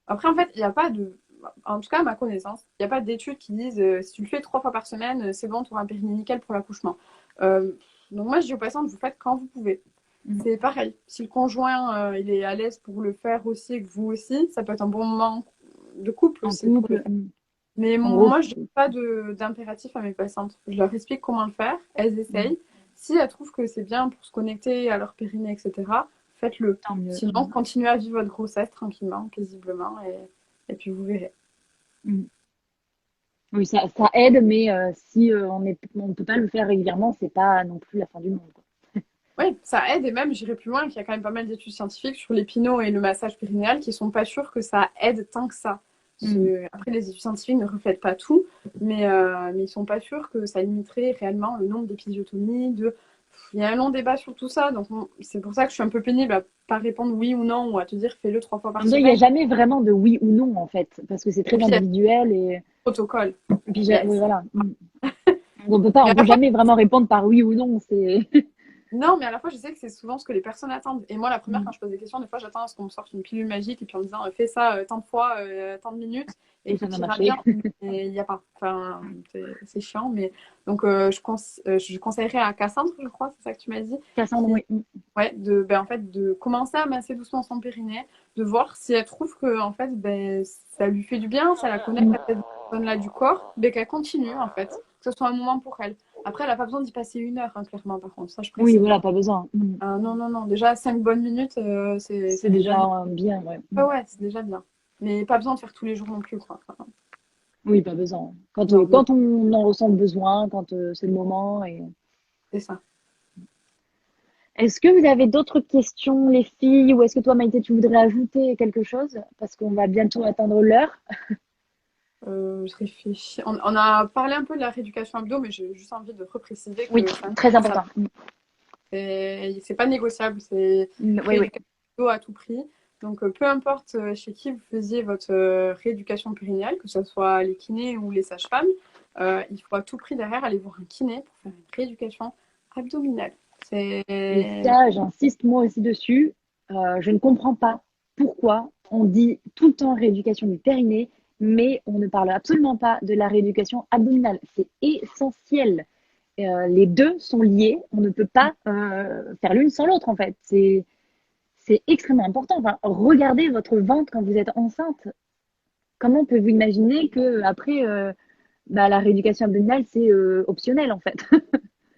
Après, en fait, il n'y a pas de. En tout cas, à ma connaissance, il n'y a pas d'études qui disent si tu le fais 3 fois par semaine, c'est bon, tu auras un périnée nickel pour l'accouchement. Donc, moi, je dis aux patientes, vous faites quand vous pouvez. Mm. c'est pareil. Si le conjoint il est à l'aise pour le faire aussi et que vous aussi, ça peut être un bon moment de couple En aussi pour le couple, faire. Mais en gros, moi, je n'ai pas d'impératif à mes patientes. Je leur explique comment le faire, elles mm, essayent. Si elles trouvent que c'est bien pour se connecter à leur périnée, etc., faites-le. tant mieux. Sinon, continuez à vivre votre grossesse tranquillement, paisiblement, et puis vous verrez. Mm. Oui, ça aide, mais si on ne peut pas le faire régulièrement, c'est pas non plus la fin du monde, quoi. Oui, ça aide, et même, j'irai plus loin, qu'il y a quand même pas mal d'études scientifiques sur l'épino et le massage périnéal qui sont pas sûrs que ça aide tant que ça. Mm. Après, les études scientifiques ne reflètent pas tout, mais ils sont pas sûrs que ça limiterait réellement le nombre d'épisiotomies. Il y a un long débat sur tout ça, donc c'est pour ça que je suis un peu pénible à pas répondre oui ou non, ou à te dire fais-le 3 fois En par même temps, il n'y a semaine. jamais vraiment de oui ou non, en fait, parce que c'est Et très puis, il y a le individuel protocole. et puis oui, Yes. voilà. Mm. Mais On à peut la fois, jamais vraiment répondre par oui ou non. C'est non, mais à la fois, je sais que c'est souvent ce que les personnes attendent. Et moi, la première, quand Mm. je pose des questions, des fois, j'attends à ce qu'on me sorte une pilule magique et puis en me disant, fais ça tant de fois, tant de minutes, et Et tout ça va ira marcher. bien. Mais il n'y a pas. Enfin, c'est chiant. Mais donc, je conseillerais à Cassandre, je crois, c'est ça que tu m'as dit, Cassandre, qui, oui. Mm. ouais, en fait, de commencer à masser doucement son périnée, de voir si elle trouve que, en fait, ben, ça lui fait du bien, ça la connecte Mm. à cette zone-là du corps, ben, qu'elle continue, en fait, que ce soit un moment pour elle. Après, elle n'a pas besoin d'y passer 1 heure, hein, clairement, par contre, ça, je Oui, précise. voilà, pas besoin. Mm. Ah, non, non, non. Déjà, 5 bonnes minutes, C'est c'est déjà bien. déjà bien, ouais. Mm. Ah ouais, c'est déjà bien. Mais pas besoin de faire tous les jours non plus, quoi. Enfin, Oui, pas besoin. non, non, Quand on en ressent le besoin, quand c'est le moment. c'est ça. Est-ce que vous avez d'autres questions, les filles, ou est-ce que toi, Maïté, tu voudrais ajouter quelque chose? Parce qu'on va bientôt atteindre l'heure. Je réfléchis. On a parlé un peu de la rééducation abdo, mais j'ai juste envie de repréciser Oui, que ça, très ça important. Mm. c'est pas négociable. C'est Oui, oui. rééducation abdo à tout prix. Donc, peu importe chez qui vous faisiez votre rééducation périnéale, que ce soit les kinés ou les sages-femmes, il faut à tout prix derrière aller voir un kiné pour faire une rééducation abdominale. Et C'est ça, j'insiste moi aussi dessus. Je ne comprends pas pourquoi on dit tout le temps rééducation du périnée, mais on ne parle absolument pas de la rééducation abdominale. C'est essentiel. Les deux sont liés. On ne peut pas faire l'une sans l'autre, en fait. C'est extrêmement important. Enfin, regardez votre ventre quand vous êtes enceinte. Comment pouvez-vous imaginer que après la rééducation abdominale, c'est optionnel, en fait?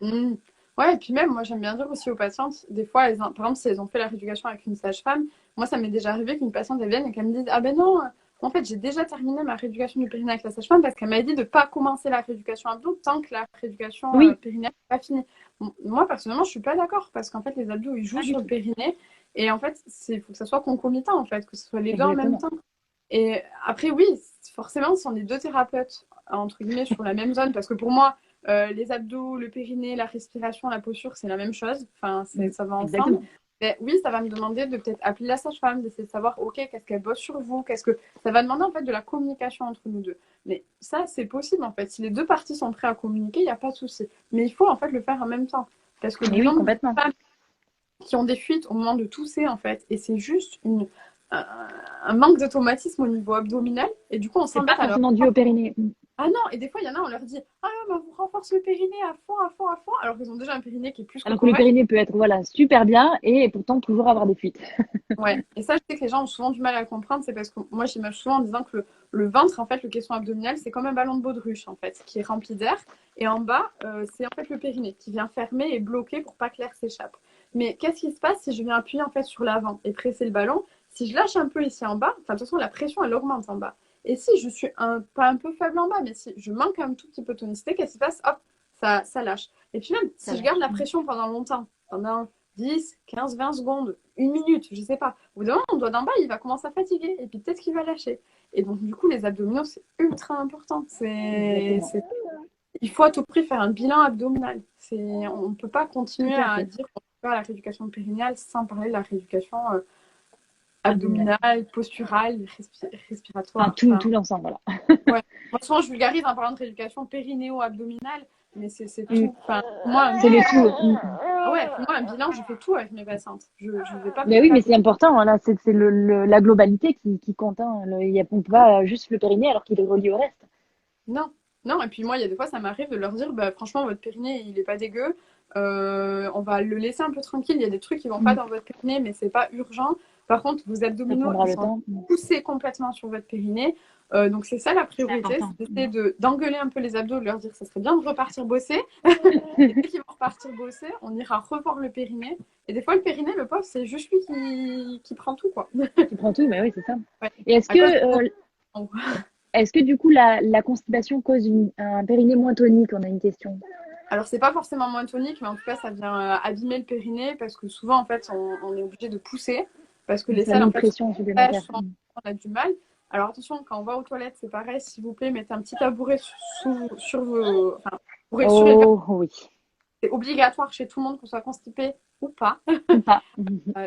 Mmh. Ouais, et puis même, moi, j'aime bien dire aussi aux patientes, des fois, par exemple, si elles ont fait la rééducation avec une sage-femme, moi, ça m'est déjà arrivé qu'une patiente, elle vienne et qu'elle me dise, ah ben non, en fait, j'ai déjà terminé ma rééducation du périnée avec la sage-femme parce qu'elle m'a dit de ne pas commencer la rééducation abdo tant que la rééducation Oui, périnée n'est pas finie. Bon, moi, personnellement, je suis pas d'accord parce qu'en fait, les abdos, ils jouent pas du sur le tout. périnée et en fait, faut que ça soit concomitant, en fait, que ce soit les deux en même Exactement. temps. Et après, oui, forcément, si on est deux thérapeutes, entre guillemets, sur la même zone, parce que pour moi, les abdos, le périnée, la respiration, la posture, c'est la même chose. Enfin, Mm. ça va ensemble. Exactement. Mais oui, ça va me demander de peut-être appeler la sage-femme, d'essayer de savoir, OK, qu'est-ce qu'elle bosse sur vous, qu'est-ce que... Ça va demander en fait de la communication entre nous deux. Mais ça, c'est possible en fait. Si les deux parties sont prêtes à communiquer, il n'y a pas de souci. Mais il faut en fait le faire en même temps. Parce que le Mais oui, nombre de complètement. femmes qui ont des fuites au moment de tousser en fait, et c'est juste un, un manque d'automatisme au niveau abdominal, et du coup on C'est pas s'embête à leur... forcément dû au périnée. Mm. Ah non, et des fois il y en a, on leur dit, ah bah, vous renforcez le périnée à fond, à fond, à fond, alors qu'ils ont déjà un périnée qui est plus que Alors que le correct. périnée peut être voilà, super bien et pourtant toujours avoir des fuites. Ouais, et ça je sais que les gens ont souvent du mal à le comprendre, c'est parce que moi j'imagine souvent en disant que le ventre, en fait, le caisson abdominal, c'est comme un ballon de baudruche en fait, qui est rempli d'air, et en bas, c'est en fait le périnée qui vient fermer et bloquer pour pas que l'air s'échappe. Mais qu'est-ce qui se passe si je viens appuyer en fait sur l'avant et presser le ballon? Si je lâche un peu ici en bas, enfin de toute façon la pression elle augmente en bas. Et si je suis pas un peu faible en bas, mais si je manque un tout petit peu de tonicité, qu'est-ce qui se passe? Hop, ça lâche. Et puis même, Ça si je garde lâche. la Mm. pression pendant longtemps, pendant 10, 15, 20 secondes, 1 minute, je sais pas. Au bout d'un moment, mon doigt d'en bas, il va commencer à fatiguer et puis peut-être qu'il va lâcher. Et donc, du coup, les abdominaux, c'est ultra important. Exactement. Il faut à tout prix faire un bilan abdominal. On ne peut pas Tout continuer à à fait. dire qu'on peut faire la rééducation périnéale sans parler de la rééducation Abdominal. abdominale, posturale, Enfin, respiratoire. tout, Enfin, tout l'ensemble, voilà. ouais. Moi, souvent, je vulgarise en parlant de rééducation périnéo-abdominale, mais c'est Mm. tout. Enfin, pour moi, un C'est le bilan, tout. Mm. ah ouais, pour moi, un bilan, je fais tout avec mes patientes. Je ne vais pas Mais passer oui, à mais c'est côté. important. Voilà, c'est la globalité qui compte. Hein. On peut pas juste le périnée alors qu'il est relié au reste. Non, non, et puis moi, il y a des fois, ça m'arrive de leur dire, bah, franchement, votre périnée, il est pas dégueu. on va le laisser un peu tranquille. Il y a des trucs qui vont pas dans votre périnée, mais c'est pas urgent. Par contre, vos Ça abdominaux, prendra ils le sont temps. poussés complètement sur votre périnée. Donc c'est ça la C'est priorité, important. c'est d'essayer d'engueuler un peu les abdos, de leur dire que ça serait bien de repartir bosser. Et dès qu'ils vont repartir bosser, on ira revoir le périnée. Et des fois, le périnée, le pauvre, c'est juste lui qui prend tout, quoi. Tu prends tout, mais oui, c'est ça. Ouais. Et À cause de... est-ce que du coup la constipation cause un périnée moins tonique? On a une question. Alors, c'est pas forcément moins tonique, mais en tout cas, ça vient abîmer le périnée parce que souvent, en fait, on est obligé de pousser parce que les Ça selles, met en une fait, pression supplémentaire. on a du mal. Alors, attention, quand on va aux toilettes, c'est pareil, s'il vous plaît, mettez un petit tabouret sur vos. Enfin, pour être sûr et Oh oui. c'est obligatoire chez tout le monde, qu'on soit constipé ou pas. Ou pas.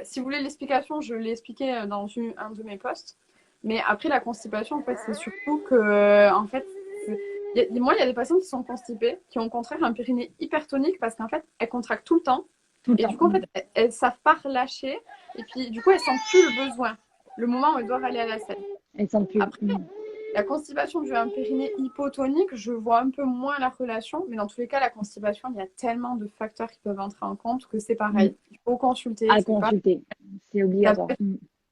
Si vous voulez l'explication, je l'ai expliqué dans un de mes posts. Mais après, la constipation, en fait, c'est surtout que, en fait, moi, il y a des patients qui sont constipés, qui ont au contraire un périnée hypertonique parce qu'en fait, elles contractent tout le temps. Tout le Et temps. du coup, en fait, elles savent pas relâcher. Et puis, du coup, elles sentent plus le besoin, le moment où elles doivent aller à la selle. Elles sentent plus. Après, la constipation due à un périnée hypotonique, je vois un peu moins la relation. Mais dans tous les cas, la constipation, il y a tellement de facteurs qui peuvent entrer en compte que c'est pareil. Il faut consulter. À C'est pas... consulter. C'est Ça obligatoire.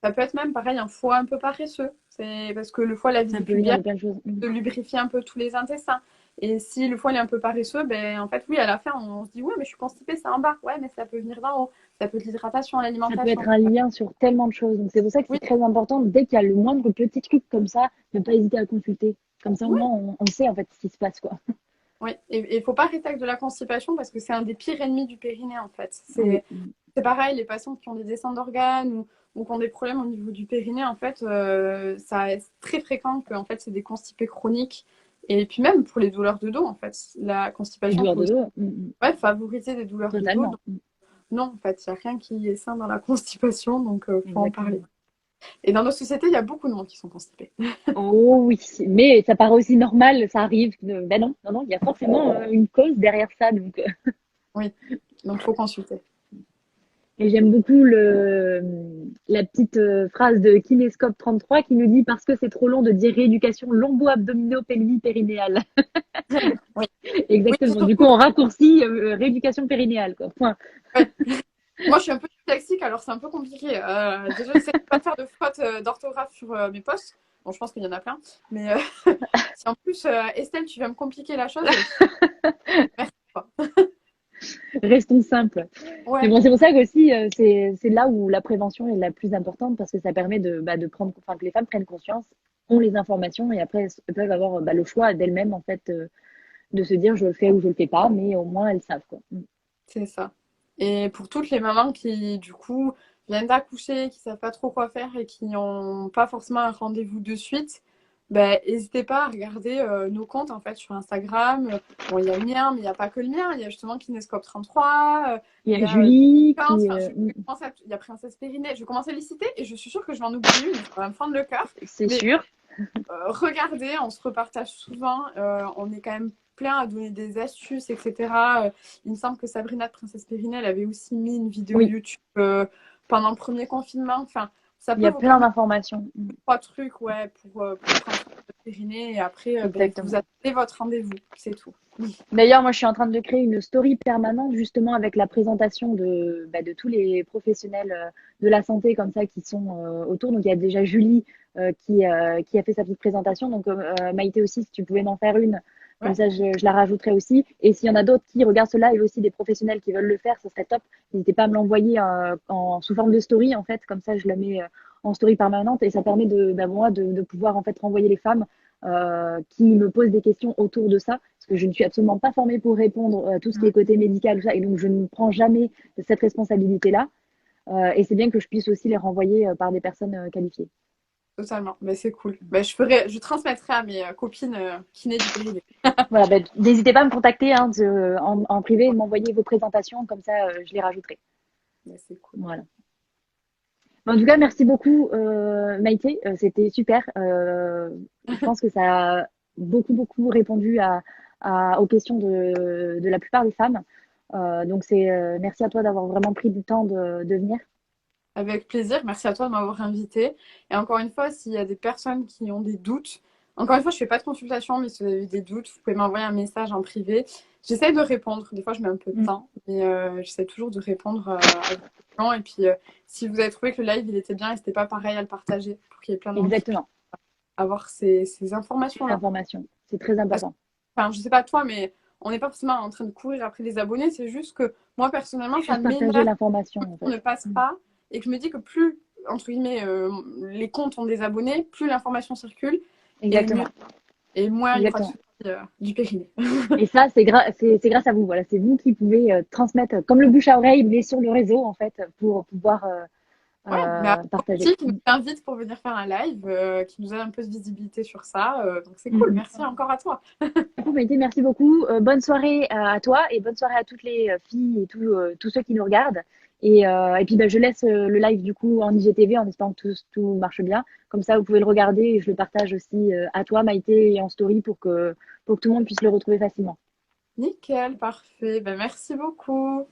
ça peut être même pareil un foie un peu paresseux. C'est parce que le foie, la Ça visite peut venir biliaire, de plein de choses. de lubrifier un peu tous les intestins. Et si le foie il est un peu paresseux, ben en fait oui, à la fin on se dit ouais mais je suis constipée, c'est en bas. Ouais mais ça peut venir d'en haut. Ça peut être l'hydratation, Ça peut être l'alimentation. un lien sur tellement de choses. Donc c'est pour ça que Oui, c'est très important, dès qu'il y a le moindre petit truc comme ça, ne pas hésiter à consulter. Comme ça au oui, moins on sait en fait ce qui se passe quoi. oui. Et il faut pas arrêter avec de la constipation parce que c'est un des pires ennemis du périnée en fait. Oui. C'est pareil, les patients qui ont des descentes d'organes ou qui ont des problèmes au niveau du périnée, en fait, ça est très fréquent que en fait, c'est des constipés chroniques. Et puis même pour les douleurs de dos, en fait, la Les constipation douleurs peut de aussi dos. ouais, favoriser des douleurs de dos. Totalement. Donc, non, en fait, il n'y a rien qui est sain dans la constipation, donc faut en Exactement. parler. Et dans nos sociétés, il y a beaucoup de monde qui sont constipés. Oh oui, mais ça paraît aussi normal, ça arrive. Ben non, non, non, il y a forcément une cause derrière ça. Donc, Oui, donc faut consulter. et j'aime beaucoup la petite phrase de Kinescope 33 qui nous dit parce que c'est trop long de dire rééducation lombo-abdomino-pelvis-périnéale. Oui, oui, Exactement. Du coup, surtout. on raccourcit rééducation périnéale, quoi. Point. Ouais. Moi, je suis un peu dyslexique, alors c'est un peu compliqué. Déjà, j'essaie de pas faire de fautes d'orthographe sur mes posts. Bon, je pense qu'il y en a plein. Mais si en plus, Estelle, tu viens me compliquer la chose, merci pas. Restons simples. Mais Ouais, bon, c'est pour ça que aussi, c'est là où la prévention est la plus importante parce que ça permet de prendre, enfin, que les femmes prennent conscience, ont les informations et après elles peuvent avoir le choix d'elles-mêmes en fait de se dire je le fais ou je le fais pas, mais au moins elles savent quoi. c'est ça. Et pour toutes les mamans qui, du coup, viennent d'accoucher, qui savent pas trop quoi faire et qui n'ont pas forcément un rendez-vous de suite, ben, n'hésitez pas à regarder nos comptes en fait sur Instagram. Bon, il y a le mien, mais il n'y a pas que le mien. Il y a justement Kinescope 33, Il y il y a a Julie qui, enfin, il y a Princesse Périnée. Je vais commencer à les citer et je suis sûre que je vais en oublier une. Ça va me fendre le cœur. c'est Mais sûr, regardez, on se repartage souvent. On est quand même plein à donner des astuces, etc. Il me semble que Sabrina de Princesse Périnée, elle avait aussi mis une vidéo oui, YouTube pendant le premier confinement. Enfin, ça il y peut a vous plein permettre d'informations. trois trucs ouais, pour prendre soin de votre périnée et après, ben, vous Exactement. attendez votre rendez-vous. C'est tout. D'ailleurs, moi, je suis en train de créer une story permanente justement avec la présentation de tous les professionnels de la santé comme ça qui sont autour. Donc, il y a déjà Julie qui a fait sa petite présentation. Donc, Maïté aussi, si tu pouvais m'en faire une, comme Ouais. ça, je la rajouterai aussi. Et s'il y en a d'autres qui regardent ce live aussi, des professionnels qui veulent le faire, ce serait top. N'hésitez pas à me l'envoyer sous forme de story, en fait. Comme ça, je la mets en story permanente et ça permet moi de pouvoir en fait renvoyer les femmes qui me posent des questions autour de ça, parce que je ne suis absolument pas formée pour répondre à tout ce qui est côté médical, tout ça, et donc je ne prends jamais cette responsabilité-là. Et c'est bien que je puisse aussi les renvoyer par des personnes qualifiées. Totalement. Mais c'est cool. Ben, je transmettrai à mes copines kiné du périnée. Voilà, ben, n'hésitez pas à me contacter en privé et m'envoyer vos présentations, comme ça je les rajouterai. Ben, c'est cool. Voilà. En tout cas, merci beaucoup Maïté, c'était super. Je pense que ça a beaucoup, beaucoup répondu aux questions de la plupart des femmes. Donc merci à toi d'avoir vraiment pris du temps de venir. Avec plaisir. Merci à toi de m'avoir invité. Et encore une fois, s'il y a des personnes qui ont des doutes, Encore une fois, je fais pas de consultation, mais si vous avez des doutes, vous pouvez m'envoyer un message en privé. J'essaie de répondre. Des fois, je mets un peu de Mm. temps, mais j'essaie toujours de répondre à vos questions. Et puis, si vous avez trouvé que le live il était bien, n'hésitez pas pareil à le partager pour qu'il y ait plein de monde qui puissent Exactement. avoir ces informations-là. L'information, c'est très Parce que, important. enfin, je sais pas toi, mais on n'est pas forcément en train de courir après les abonnés. C'est juste que moi, personnellement, ça Juste partager m'énerve l'information, en qu'on fait. ne passe Mm. pas et que je me dis que plus, entre guillemets, les comptes ont des abonnés, plus l'information circule et mieux Exactement. et moins il y aura de Exactement. soucis du périnée. Et ça, c'est grâce à vous. Voilà, c'est vous qui pouvez transmettre comme le bouche à oreille, mais sur le réseau, en fait, pour pouvoir Ouais, mais après, partager. aussi qui nous invite pour venir faire un live, qui nous donne un peu de visibilité sur ça. Donc c'est cool. Mm. Merci encore à toi. Du coup, Maïté, merci beaucoup. Bonne soirée à toi et bonne soirée à toutes les filles et tous ceux qui nous regardent. Et puis, bah, je laisse le live du coup en IGTV en espérant que tout marche bien. Comme ça, vous pouvez le regarder et je le partage aussi à toi, Maïté, et en story pour que tout le monde puisse le retrouver facilement. Nickel, parfait. Ben, merci beaucoup.